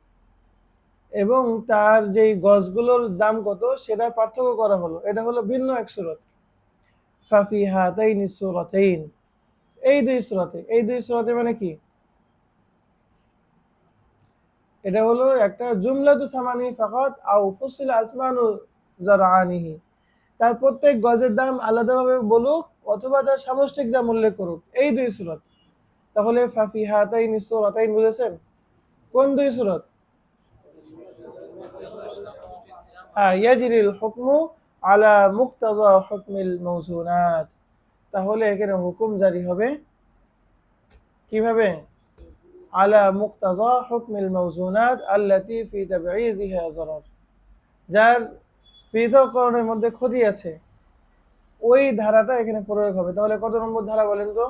এবং তার যেই গছগুলোর দাম কত সেটা পার্থক্য করা হলো, এটা হলো ভিন্ন এক সূরত। ফাফি হাতাইনি সূরাতাইন, এই দুই সূরাতে মানে কি, এটা হলো একটা জুমলাতু সামানি ফাকাত আও ফুসিলা আসমানু জারআনিহি, তার প্রত্যেক গজের দাম আলাদাভাবে বলুক অথবা তার সামষ্টিক দাম উল্লেখ করুক, এই দুই সূরত। তাহলে ফাফি হাতাইনি সূরাতাইন, বুঝেছেন? কোন দুই সূরত? ইয়াজরিল হুকমু আলা মুক্তাযা হুকমিল মাওজুনাত, তাহলে এখানে হুকুম জারি হবে কিভাবে, আলা মুক্তাযা হুকমিল মাওজুনাত আল্লাতী ফি তাবঈযিহা যারার, যার পৃথককরণের মধ্যে ক্ষতি আছে, ওই ধারাটা এখানে প্রয়োগ হবে। তাহলে কত নম্বর ধারা বলেন তো?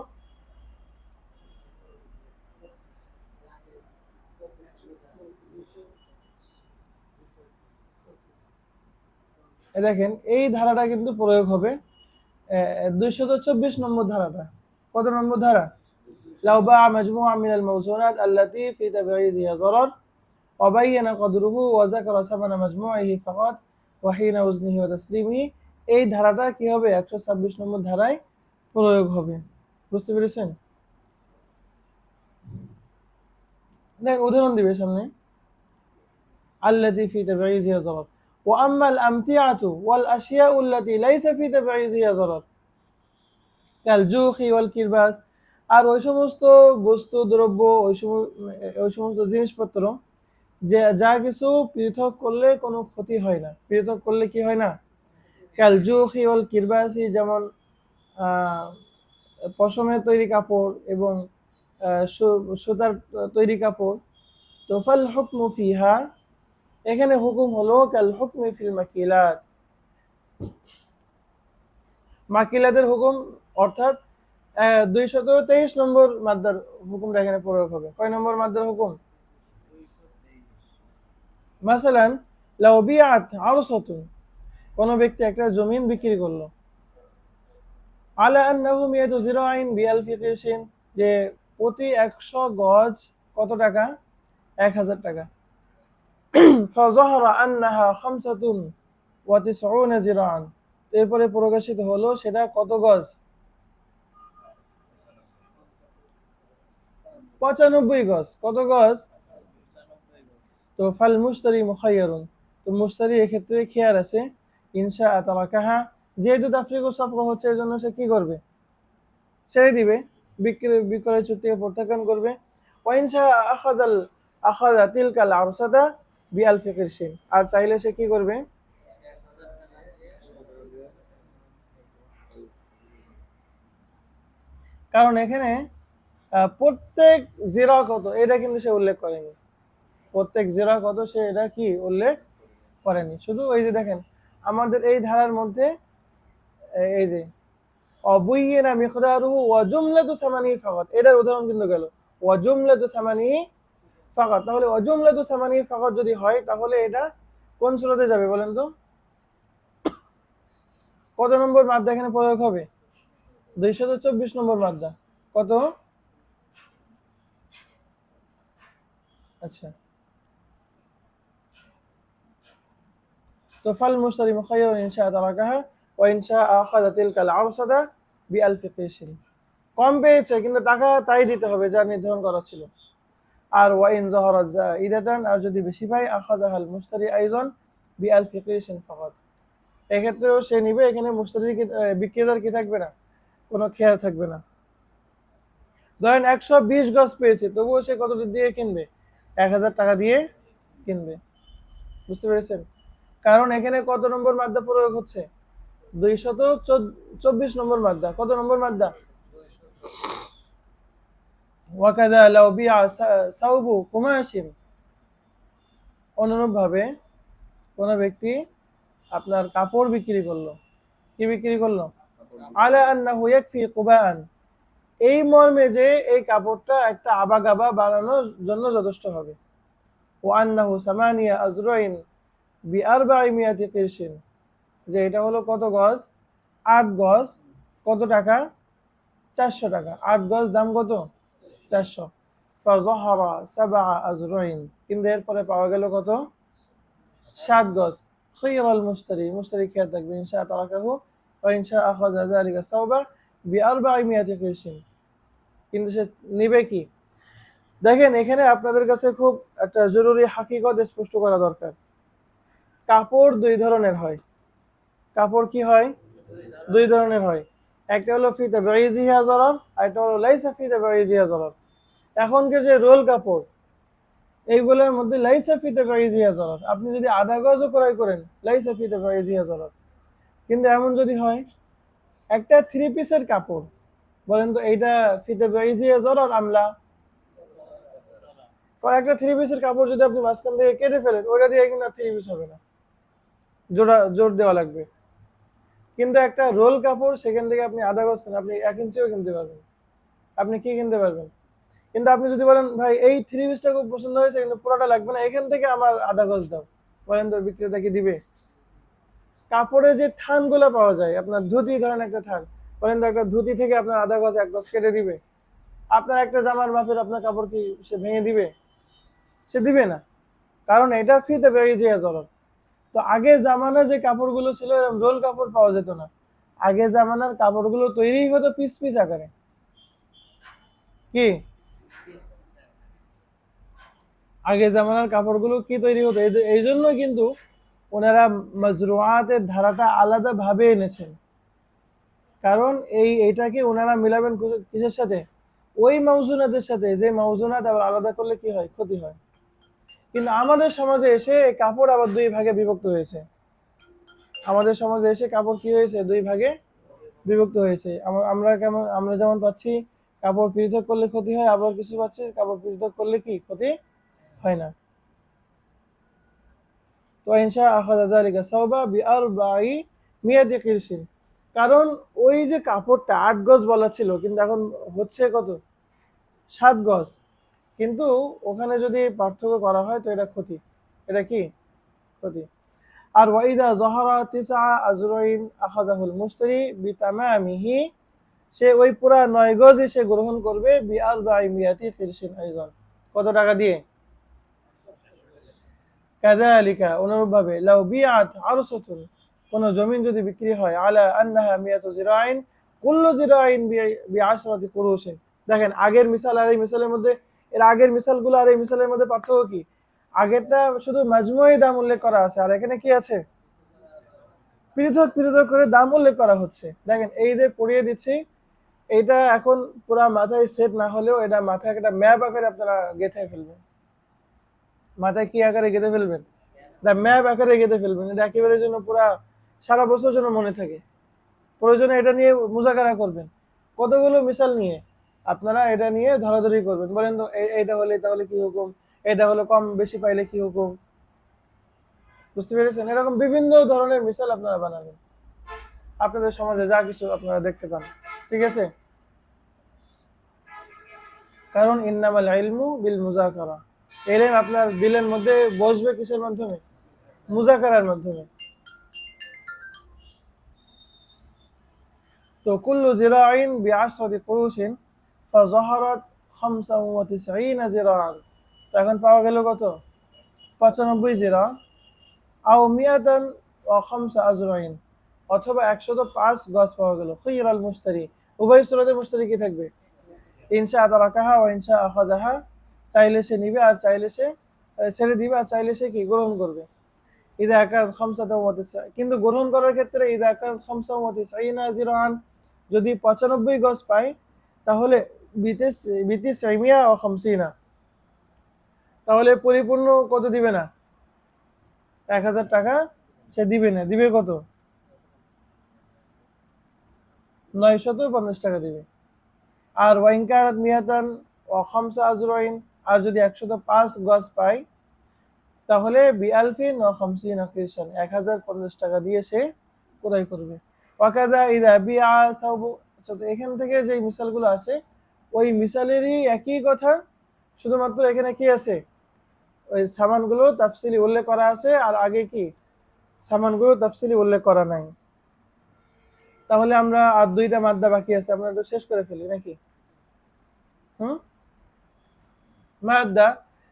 দেখেন এই ধারাটা কিন্তু প্রয়োগ হবে 224 নম্বর ধারাটা। কত নম্বর ধারা? লাউ বাআ মাজমুআ মিনাল মাওজুনাত আল্লাতী ফি তাবঈযিহা যারার ওয়া বায়্যানা কদরুহু ওয়া যাকারা সামানা মাজমুইহি ফাকাত ওয়া হিনা ওজনিহি ওয়া তাসলিমিহি, এই ধারাটা কি হবে, 126 নম্বর ধারায় প্রয়োগ হবে। বুঝতে পেরেছেন? দেখ উদাহরণ দিবে সামনে, আল্লাতী ফি তাবঈযিহা যারার ওয়া আম্মাল আমতিয়াতু ওয়াল আশিয়াউ আল্লাতী লাইসা ফি তাবঈযিহা যারার কাল জুখি ওয়াল কিরবাস, আর ওই সমস্ত বস্তু দ্রব্য, ওই সমস্ত জিনিসপত্র যে যা কিছু পৃথক করলে কোনো ক্ষতি হয় না, পৃথক করলে কি হয় না, কাল জুখি ওয়াল কিরবাসি, যেমন পশমের তৈরি কাপড় এবং সুতার তৈরি কাপড়। তো ফাল হুকমু ফিহা, এখানে হুকুম হলো কাল হুকমি ফিল মাকিলাত, মাকিলাতের হুকুম, অর্থাৎ 223 নম্বর মাদ্দার হুকুমটা এখানে প্রয়োগ হবে। কয় নম্বর মাদ্দার হুকুম? মাসালান লাউ বিআত আরসাতুন, কোন ব্যক্তি একটা জমিন বিক্রি করলো, আলা আন্নাহু মিয়াতু জিরাইন বিআলফি কিরশিন, যে প্রতি 100 গজ কত টাকা, 1000 টাকা। ফাযাহারা আন্নাহা খামসাতুন ওয়া তিসউনা জিরাআন, এরপরে প্রকাশিত হলো সেটা কত গজ, 95 গজ। কত গজ? তো ফাল মুশতারি মুখায়্যারুন, তো মুশতারি এক্ষেত্রে খেয়ার আছে, ইনশা তারাকাহা, যেহেতু তাফরিক ও সফর হচ্ছে এর জন্য সে কি করবে, ছেড়ে দিবে, বিক্রয় চুক্তি প্রত্যাখ্যান করবে। ওয়া ইনশা আখাযা তিলকাল আরসাদা বিআলফি কিরশিন, আর চাইলে সে কি করবে, কারণ এখানে প্রত্যেক জিরা কত এটা কিন্তু সে উল্লেখ করেনি, প্রত্যেক জিরা কত সে এটা কি উল্লেখ করেনি। শুধু ওই যে দেখেন আমাদের এই ধারার মধ্যে এই যে অবুইয়িনা মিকদারুহু ওয়া জুমলাতু সামানিহি ফাকাত, এটার উদাহরণ কিন্তু গেল ওয়া জুমলাতু সামানিহি ফাকাত। তাহলে ওয়া জুমলাতু সামানিহি ফাকাত যদি হয় তাহলে এটা কোন সূরাতে যাবে বলেন তো? কত নম্বর মাদ্দা এখানে প্রয়োগ হবে? 224 নম্বর মাদ্দা। কত? আচ্ছা, তো ফাল মুশতারি মুখায়্যারুন ইন শাআ তারাকাহা ওয়া ইন শাআ আখাযা তিলকাল আরসাদা বিআলফি কিরশিন। কম পেয়েছে কিন্তু টাকা তাই দিতে হবে যা নির্ধারণ করা ছিল। আর ওয়া ইন যাহারাত যাইদাতান, আর যদি বেশি পায় আখাযাহাল মুশতারি আইযান বিআলফি কিরশিন ফাকাত, এক্ষেত্রেও সে নিবে, এখানে মুশতারি বিক্রেতার কি থাকবে না, কোনো খেয়াল থাকবে না। ধরেন 120 গজ পেয়েছে, তবুও সে কত দিয়ে কিনবে, 1000 টাকা দিয়ে কিনবে। বুঝতে পেরেছেন? কারণ এখানে কত নম্বর মাদ্দা প্রয়োগ হচ্ছে, 224 নম্বর মাদ্দা। কত নম্বর মাদ্দা? ওয়াকাদা লাউ বিআ সাউবু কুমাশিন, অনুরূপভাবে কোন ব্যক্তি আপনার কাপড় বিক্রি করলো, কি বিক্রি করলো, আলা আন্নাহু ইয়াকফি কুবাআন, এই মর্মে যে এই কাপড়টা একটা আবাগাবা বানানোর জন্য যথেষ্ট হবে। ওয়া আন্নাহু সামানিয়া আজরাইন বিআরবাঈ মিয়াতি কিরশিন, যে এটা হলো কত গজ, 8 গজ, কত টাকা, 400 টাকা। 8 গজ দাম কত, 400। ফাযাহারা সাবআ আজরাইন, কিন্তু এরপরে পাওয়া গেল কত, 7 গজ। খায়রাল মুশতারি, মুশতারি খেয়াল থাকবে, ইনশা তারাকাহু ওয়া ইনশা আখাযা যালিকা সাওবা বিআরবাঈ মিয়াতি কিরশিন, কিন্তু সে নিবে কি। দেখেন এখানে আপনাদের কাছে খুব একটা জরুরি হাকিকত স্পষ্ট করা দরকার। কাপড় দুই ধরনের হয়। কাপড় কি হয়, দুই ধরনের হয়। একটা হলো ফি তাবঈযিহা যারার, আর একটা হলো লাইসা ফি তাবঈযিহা যারার। এখনকার যে রোল কাপড়, এইগুলোর মধ্যে লাইসা ফি তাবঈযিহা যারার, আপনি যদি আধা গজও ক্রয় করেন লাইসা ফি তাবঈযিহা যারার। কিন্তু এমন যদি হয় একটা 3 পিসের কাপড়, বলেন তো এইটা ফি তাবঈযিহা যারার আমলা, একটা 3 পিসের কাপড় যদি আপনি মাঝখান থেকে কেটে ফেলেন, ওইটা দিয়ে কিন্তু 3 পিস হবে না, জোর দেওয়া লাগবে। কিন্তু একটা রোল কাপড়, সেখান থেকে আপনি আধা গজ কেন, আপনি 1 ইঞ্চিও কিনতে পারবেন, আপনি কি কিনতে পারবেন। কিন্তু আপনি যদি বলেন ভাই এই 3 পিসটা খুব পছন্দ হয়েছে কিন্তু পুরোটা লাগবে না, এখান থেকে আমার আধা গজ দাও, বলেন তো বিক্রেতা কি দিবে। কাপড়ের যে থানগুলো পাওয়া যায়, আপনার ধুতি ধরেন একটা থান, বলেন তো একটা ধুতি থেকে আপনার আধা গজ 1 গজ কেটে দিবে, আপনার একটা জামার মাপের আপনার কাপড় কি সে ভেঙে দিবে, সে দিবে না। কারণ এটা ফিতে বেরিয়ে যায় জরর। তো আগে জামানার যে কাপড়গুলো ছিল এরকম রোল কাপড় পাওয়া যেত না, আগে জামানার কাপড়গুলো তৈরি হতো পিস পিস আকারে, কি আগে জামানার কাপড়গুলো কি তৈরি হতো, এই জন্য কিন্তু ওনারা মাজরুআতের ধারাটা আলাদা ভাবে এনেছেন। কারণ এইটাকে ওনারা মিলাবেন কিসের সাথে, ওই মাউজুনাতের সাথে, যে মাউজুনাত আবার আলাদা করলে কি হয়, ক্ষতি হয়। কিন্তু আমাদের সমাজে এসে কাপড় আবার দুই ভাগে বিভক্ত হয়েছে, আমাদের সমাজে এসে কাপড় কি হয়েছে, দুই ভাগে বিভক্ত হয়েছে। আমরা যেমন পাচ্ছি কাপড় পৃথক করলে ক্ষতি হয়, আবার কিছু পাচ্ছি কাপড় পৃথক করলে কি ক্ষতি হয় না। তো ইনশা আখাযা যালিকা সাওবা বিআরবাঈ মিয়াতি কিরশিন, কারণ ওই যে কাপড়টা 8 গজ বলা ছিল, কিন্তু এখন হচ্ছে কত, 7 গজ। কিন্তু ওখানে যদি পার্থক্য করা হয় তো এটা ক্ষতি, এটা কি ক্ষতি। আর ওয়াইদা যাহারা তিসআ আজরাইন আখাযাহুল মুশতারি বিতামামিহি, সে ওই পুরা 9 গজই সে গ্রহণ করবে বিআরবাঈ মিয়াতি কিরশিন আইযান, কত টাকা দিয়ে, কাযালিকা অনুরূপভাবে, লাউ বিআত আরসাতুন, কোন জমিন যদি বিক্রি হয়, আলা আন্নাহা মিয়াতু জিরাইন কুল্লু জিরাইন বিআশরাতি কুরুশিন। দেখেন আগের মিসাল আর এই মিসালের মধ্যে, এর আগের মিসালগুলো আর এই মিসালের মধ্যে পার্থক্য কি, আগেরটা শুধু মাজমুই দাম উল্লেখ করা আছে, আর এখানে কি আছে, পৃথক পৃথক করে দাম উল্লেখ করা হচ্ছে। দেখেন এই যে পড়িয়ে দিচ্ছি, এটা এখন পুরা মাথায় সেট না হলেও এটা মাথায় একটা ম্যাপ আকারে আপনারা গেঁথে ফেলবেন, মাথায় কি আকারে গেঁথে ফেলবেন, ম্যাপ আকারে গেঁথে ফেলবেন, এটা একেবারে যেন পুরা সারা বছর যেন মনে থাকে। প্রয়োজনে এটা নিয়ে মুজাকারা করবেন, কতগুলো মিসাল নিয়ে আপনারা এটা নিয়ে ধরাধরি করবেন, বলেন তো এইটা হলে তাহলে কি হুকুম, এটা হলো কম বেশি পাইলে কি হুকুম। বুঝতে পেরেছেন? এরকম বিভিন্ন ধরনের মিসাল আপনারা বানাবেন, আপনাদের সমাজে যা কিছু আপনারা দেখতে পান। ঠিক আছে? কারণ ইন্নামাল ইলমু বিল মুজাকারা, এলেম আপনার দিলের মধ্যে বসবে কিসের মাধ্যমে, মুজাকারার মাধ্যমে। তো কুল্লু জিরাইন বিআশরাতি কুরুশিন ফাযাহারাত 95 জিরাআন, তো এখন পাওয়া গেল কত? 95 জিরা আও মিয়াতান ওয়া খামসা আজরাইন, অথবা 105 গজ পাওয়া গেল। খুইরাল মুশতারি, উভয় সূরাতে মুশতারি কি থাকবে? ইনশা তারাকাহা ওয়া ইনশা আখাযাহা, চাইলে সে নিবে আর চাইলে সে ছেড়ে দিবে আর চাইলে সে কি গ্রহণ করবে। ইদা আকারাত খামসাতা ওয়া তিসআ, কিন্তু গ্রহণ করার ক্ষেত্রে ইদা আকারাত খামসা ওয়া তিসঈনা জিরাআন, যদি 95 গজ পায় তাহলে বিতিস মিয়া ওয়া খামসিনা, তাহলে পরিপূর্ণ কত দিবে না? 1000 টাকা সে দিবে না, দিবে কত? 950 টাকা দিবে। আর ওয়াইন কানাত মিয়াতান ওয়া খামসা আজরাইন, আর যদি 105 গজ পায় তাহলে বিআলফিন ওয়া খামসিনা কিরশান, 1050 টাকা দিয়ে সে ক্রয় করবে। ওয়াকাযা ইযা বিআ সাওবু, তো এখান থেকে যে মিসালগুলো আছে ওই মিসালেরই একই কথা, শুধুমাত্র এখানে কি আছে? ওই সামানগুলো তাফসিলি উল্লেখ করা আছে আর আগে কি সামানগুলো তাফসিলি উল্লেখ করা নাই। তাহলে আমরা আর দুইটা মাদ্দা বাকি আছে, আমরা একটু শেষ করে ফেলি নাকি? মাদ্দা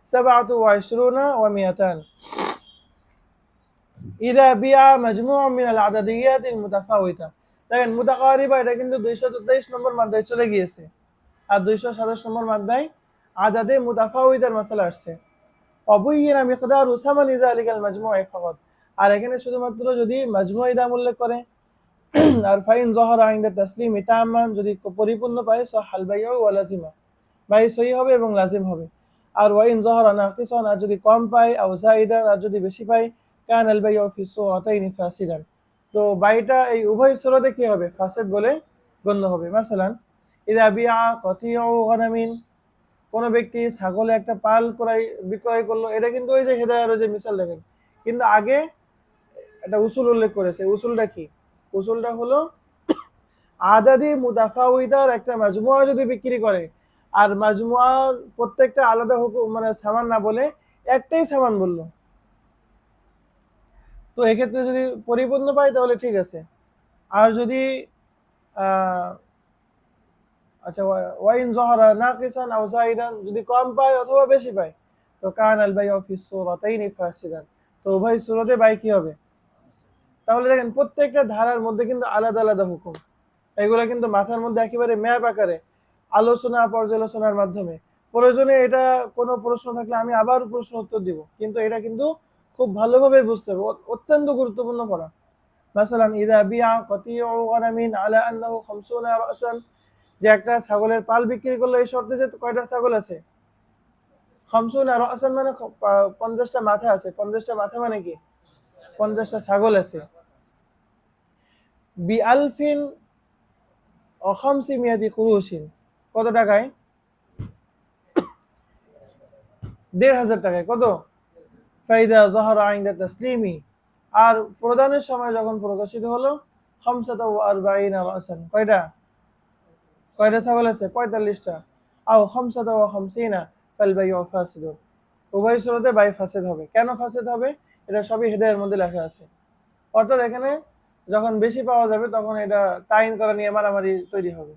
27 ওয়া 200 ইদা বিআ মাজমু'উম মিনাল আদাদিয়াতিল মুতাফাওয়িতা। দেখেন মুতাকারিবা এটা কিন্তু 223 নম্বর মাদ্দায় চলে গিয়েছে, আর 227 নম্বর মাদ্দায় আদাদে মুতাফাওয়িতার মাসালা আসছে। অবুইয়িনা মিকদারু সামানি যালিকাল মাজমু'i ফাকাত, আর এখানে শুধুমাত্র যদি মাজমু'i দাম উল্লেখ করে, আর ফাইন যাহারা ইনদা তাসলিমি তাম্মান, যদি পরিপূর্ণ পায় সাহাল বাইউ ওয়া লাজিমা, বাই সহি হবে এবং লাজিম হবে। আর ওয়াইন যাহারা নাকিসান, আর যদি কম পায়, আও যায়িদান, আর যদি বেশি পায়, কান আল বাইউ ফি সূরাতাইনি ফাসিদান, তো বাইটা এই উভয় সূরাতে কি হবে? ফাসিদ বলে গণ্য হবে। মাসালান ইযা বিআ কাতিউ গানামিন, কোন ব্যক্তি ছাগলে একটা পাল বিক্রয় করলো, এটা কিন্তু ওই যে হেদায়ার যে মিসাল দেখেন, কিন্তু আগে একটা উসুল উল্লেখ করেছে। উসুলটা কি? উসুলটা হলো আদাদি মুতাফাউইতার একটা মাজমুয়া যদি বিক্রি করে, আর মাজমুয়ার প্রত্যেকটা আলাদা হুকুম মানে সামান না বলে একটাই সামান বললো, তো এক্ষেত্রে যদি পরিপূর্ণ পায় তাহলে ঠিক আছে। আর যদি আচ্ছা ওয়াইন যাহারা নাকিসান আও যায়িদান, যদি কম পায় অথবা বেশি পায়, তো কান আল বাইউ ফি সূরাতাইনি ফাসিদান, তো উভয় সূরাতে বাই কি হবে? তাহলে দেখেন প্রত্যেকটা ধারার মধ্যে কিন্তু আলাদা আলাদা হুকুম, এগুলো কিন্তু মাথার মধ্যে একেবারে ম্যাপ আকারে আলোচনা পর্যালোচনার মাধ্যমে, প্রয়োজনে এটা কোনো প্রশ্ন থাকলে আমি আবার প্রশ্ন উত্তর দিব, কিন্তু এটা কিন্তু খুব ভালোভাবে বুঝতে হবে, অত্যন্ত গুরুত্বপূর্ণ পড়া। মাসালান ইযা বিআ কাতিউ গানামিন আলা আন্নাহু 50 রাসান, যে একটা ছাগলের পাল বিক্রি করলো এই শর্তে যে কয়টা ছাগল আছে? 50 রাসান মানে 50টা মাথা আছে। 50টা মাথা মানে কি? 50টা ছাগল আছে। বিআলফিন ও 500 কুরুশিন, কত টাকায়? 1500 টাকায়। কত? ফাইদা যাহারা ইনদা তাসলিমি, আর প্রদানের সময় যখন প্রকাশিত হলো, 45 রাসান, কয়টা ছাগল আছে? 45টা। আও 55 ফাল বাইউ ফাসিদুন, উভয় সূরাতে বাই ফাসিদ হবে। কেন ফাসিদ হবে? এটা সবই হেদায়ের মধ্যে লেখা আছে। অর্থাৎ এখানে যখন বেশি পাওয়া যাবে তখন এটা তাইন করা নিয়ে মারামারি তৈরি হবে,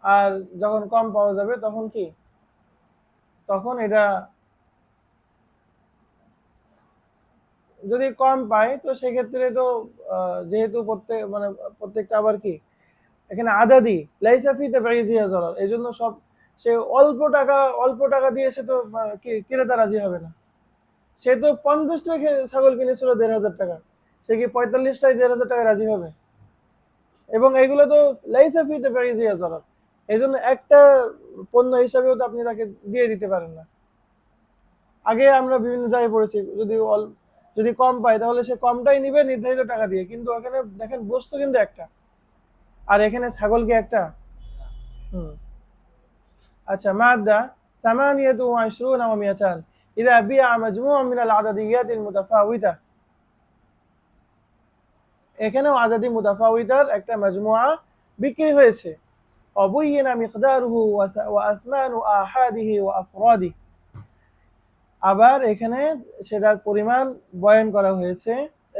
আর যখন কম পাওয়া যাবে তখন কি? তখন এটা যদি কম পায় তো সেক্ষেত্রে তো যেহেতু প্রত্যেকটা আবার কি এখানে আদাদি লাইসা ফি তাবঈযিয়া যারার, এই জন্য সব সে অল্প টাকা দিয়ে সে তো ক্রেতা রাজি হবে না। সে তো 50টা ছাগল কিনেছিল 1500 টাকা, সে কি 45টায় 1500 টাকা রাজি হবে? এবং এইগুলো তো লাইসা ফি তাবঈযিয়া যারার, এই জন্য একটা পণ্য হিসাবেও তো আপনি তাকে দিয়ে দিতে পারেন না। আগে আমরা বিভিন্ন জায়গায় পড়েছি, যদি কম পায় তাহলে সে কমটাই নিবে নির্ধারিত টাকা দিয়ে, কিন্তু এখানে দেখেন বস্তু কিন্তু একটা, আর এখানে ছাগল কি একটা? হুম। আচ্ছা মাদ্দা 28 ওয়া 200 ইযা বিআ মাজমু'উম মিনাল আদাদিয়াতিল মুতাফাওয়িতা, এখানেও আদাদি মুতাফাওয়িতার একটা মাজমুআ বিক্রি হয়েছে। অবুইয়িনা মিকদারুহু ওয়া আসমানু আহাদিহি ওয়া আফরাদিহি, আবার এখানে সেটার পরিমাণ বয়ান করা হয়েছে,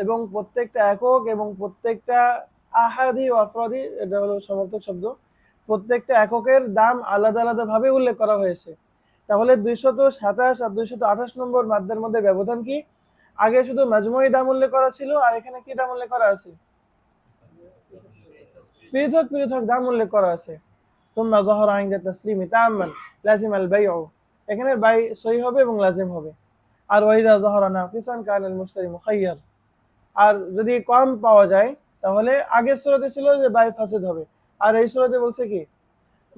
এবং প্রত্যেকটা একক এবং প্রত্যেকটা আহাদি ও আফরাদি, এটা হলো সমর্থক শব্দ, প্রত্যেকটা এককের দাম আলাদা আলাদা ভাবে উল্লেখ করা হয়েছে। তাহলে 227 আর 228 নম্বর মাদ্দার মধ্যে ব্যবধান কি? আগে শুধু মাজমুই দাম উল্লেখ করা ছিল, আর এখানে কি দাম উল্লেখ করা আছে? পৃথক পৃথক দাম উল্লেখ করা আছে। সুম্মা যাহারা ইনদা তাসলিমি তাম্মান লাজিম আল বাইউ, এখানে বাই সহি হবে এবং লাজিম হবে। আর ওয়াইদা যাহারা নাকিসান কানা আল মুশতারি মুখায়্যার, আর যদি কম পাওয়া যায় তাহলে আগের সূরাতে ছিল যে বাই ফাসিদ হবে, আর এই সূরাতে বলছে কি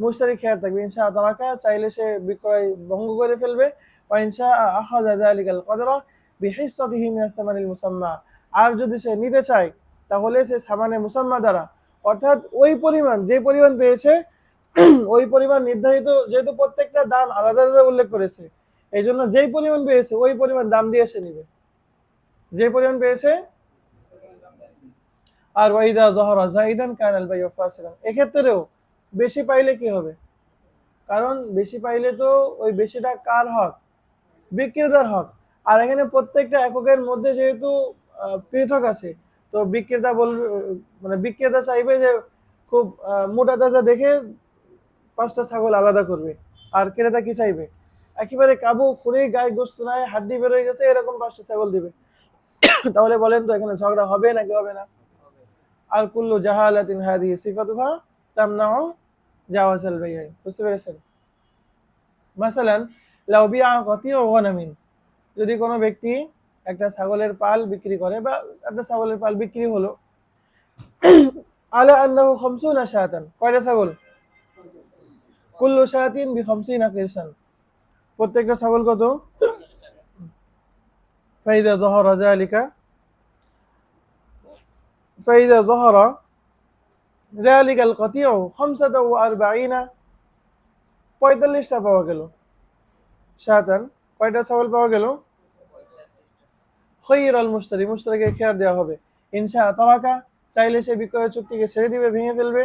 মুশতারি খেয়ার থাকবে। ইনশা তারাকা, চাইলে সে বিক্রয় ভঙ্গ করে ফেলবে। ওয়া ইনশা আখাযা যালিকাল কদরা বিহিসাতিহি মিনাস সামানিল মুসাম্মা, আর যদি সে নিতে চায় তাহলে সে সামানে মুসাম্মা দ্বারা, অর্থাৎ ওই পরিমাণ যে পরিমাণ পেয়েছে ওই পরিমাণ নির্ধারিত, যেহেতু প্রত্যেকটা দাম আলাদা আলাদা উল্লেখ করেছে, এই জন্য যেই পরিমাণ পেয়েছে ওই পরিমাণ দাম দিয়ে সে নিবে, যে পরিমাণ পেয়েছে। আর ওয়াইদা যাহারা যাইদান কানাল বাইউ ফাসিদান, এক্ষেত্রেও বেশি পাইলে কি হবে? কারণ বেশি পাইলে তো ওই বেশিটা কার হক? বিক্রেতার হক। আর এখানে প্রত্যেকটা এককের মধ্যে যেহেতু পৃথক আছে, তো বিক্রেতা বলবে, মানে বিক্রেতা চাইবে যে খুব মোটা তাজা দেখে 5টা ছাগল আলাদা করবে, আর ক্রেতা কি চাইবে? একেবারে কাবু খুঁড়ে গায়ে গোস্ত নাই, হাড্ডি বের হয়ে গেছে, এরকম 5টা ছাগল দিবে। তাহলে বলেন তো এখানে ঝগড়া হবে নাকি হবে না? আর কুল্লু জাহালাতিন হাদিহি সিফাতুহা তামনাউ জাওয়াজাল বাই'i, বুঝতে পেরেছেন? মাসালান লাউ বিআ কাতিউ গানামিন, যদি কোনো ব্যক্তি একটা ছাগলের পাল বিক্রি করে, বা একটা ছাগলের পাল বিক্রি হলো, আলা আন্নাহু 50 শাতান, কয়টা ছাগল? কুল্লু শাতিন বি50 কিরসান, প্রত্যেকটা ছাগল কত? ফাইদা যাহারা যালিকা, ফাইদা যাহারা যালিকাল কাতিউ 45, 45টা পাওয়া গেল শাতান, কয়টা ছাগল পাওয়া গেল? খৈরাল মুশতারি, মুশতারিকে খেয়ার দেওয়া হবে। ইনশা তারাকা, চাইলে সে বিক্রয় চুক্তিকে ছেড়ে দিবে, ভেঙে ফেলবে।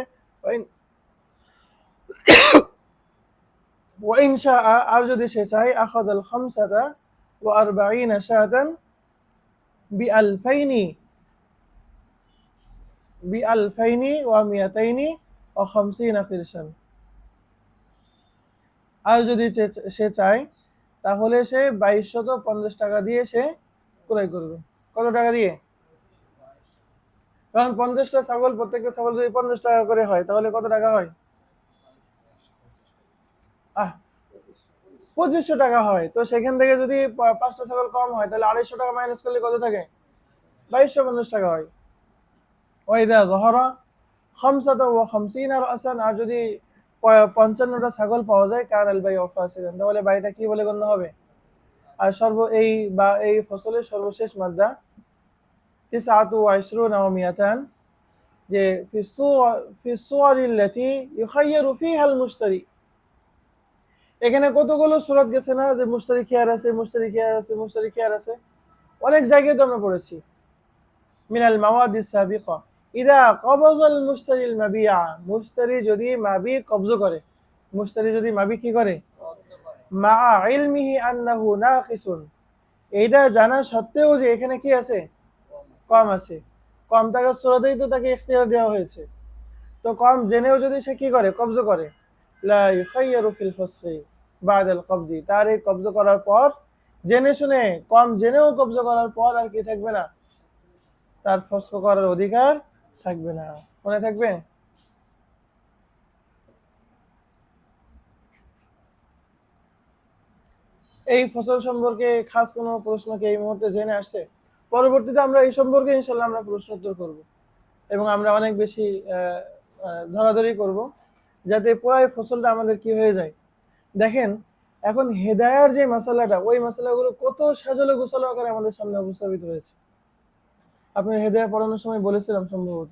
ওয়া ইনশা, আর যদি সে চায় আখাযাল খামসাতা ওয়া 40 শাতান বিআলফাইনি ওয়া 250 কিরসান, আর যদি সে চায় তাহলে সে 2250 টাকা দিয়ে সে ক্রয় করবে। কত টাকা দিয়ে? কারণ 50টা ছাগল, প্রত্যেকটা ছাগল যদি 50 টাকা করে হয় তাহলে কত টাকা হয়? 2500 টাকা হয়। তো সেখান থেকে যদি 5টা ছাগল কম হয় তাহলে 250 টাকা মাইনাস করলে কত থাকে? 2250 টাকা হয়। ওয়াইদা যাহারা খামসাতা ওয়া 50 রাসান, আর যদি 55টা ছাগল পাওয়া যায় কানাল বাইউ ফাসিদান, তাহলে বাইটা কি বলে গণ্য হবে? আর এই ফসলের সর্বশেষ মাদ্দা 29 ওয়া 200, যে ফি সুওয়ারিল্লাতি ইউখায়্যারু ফিহাল মুশতারি, এখানে কতগুলো সূরাত গেছে না যে মুশতারি খিয়ার আছে, মুশতারি খিয়ার আছে, মুশতারি খিয়ার আছে, অনেক জায়গায় তো আমরা পড়েছি। মিনাল মাওয়াদিস সাবিকা ইদা কবাজাল মুশতারিল মাবিয়া, মুশতারি যদি মাবি কবজ করে, মুশতারি যদি মাবি কি করে? মা ইলমিহি আন্নাহু নাকিসুন, এইটা জানা সত্ত্বেও যে এখানে কি আছে? কম আছে। কম থাকার সূরাতেই তো তাকে ইখতিয়ার দেওয়া হয়েছে। তো কম জেনেও যদি সে কি করে? কবজ করে। লা ইউখায়্যারু ফিল ফাসখি বাদাল কবজি, তার এই কবজ করার পর, জেনে শুনে, কম জেনেও কবজ করার পর আর কি থাকবে না? তার ফসল করার অধিকার থাকবে না। মনে থাকবে? এই ফসল সম্পর্কে খাস কোনো প্রশ্ন কি এই মুহূর্তে জেনে আসছে? পরবর্তীতে আমরা এই সম্পর্কে ইনশাল্লাহ আমরা প্রশ্ন উত্তর করব, এবং আমরা অনেক বেশি ধরাধরি করব, যাতে পুরো ফসলটা আমাদের কি হয়ে যায়। দেখেন, এখন হেদায়ার যে মশালাটা, ওই মশালাগুলো কত সাজালো গোছালো আকারে আমাদের সামনে উপস্থাপিত হয়েছে। আপনার হেদায়া পড়ানোর সময় বলেছিলাম সম্ভবত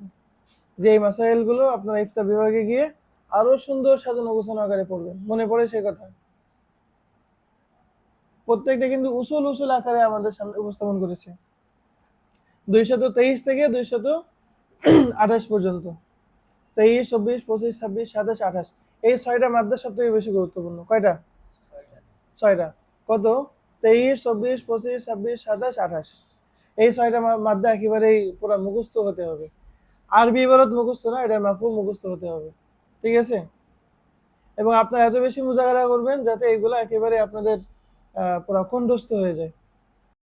যে এই মাসাইলগুলো আপনারা ইফতা বিভাগে গিয়ে আরো সুন্দর সাজানো গোছানো আকারে পড়বেন। মনে পড়ে সেই কথা? প্রত্যেকটা কিন্তু উসুল আকারে আমাদের সামনে উপস্থাপন করেছে। 223 থেকে 228 পর্যন্ত, 23, 24, 25, 26, 27, 28, এই 6টা মাদ্দা সব থেকে বেশি গুরুত্বপূর্ণ। কয়টা? 6টা। কত? 23, 24, 25, 26, 27, 28, এই 6টা মাদ্দা একেবারেই পুরো মুখস্থ হতে হবে। আরবি ইবারত মুখস্থ না, এটা মাফহুম মুখস্থ হতে হবে। ঠিক আছে? এবং আপনারা এত বেশি মুজাহারা করবেন যাতে এগুলো একেবারে আপনাদের পুরা কণ্ঠস্থ হয়ে যায়।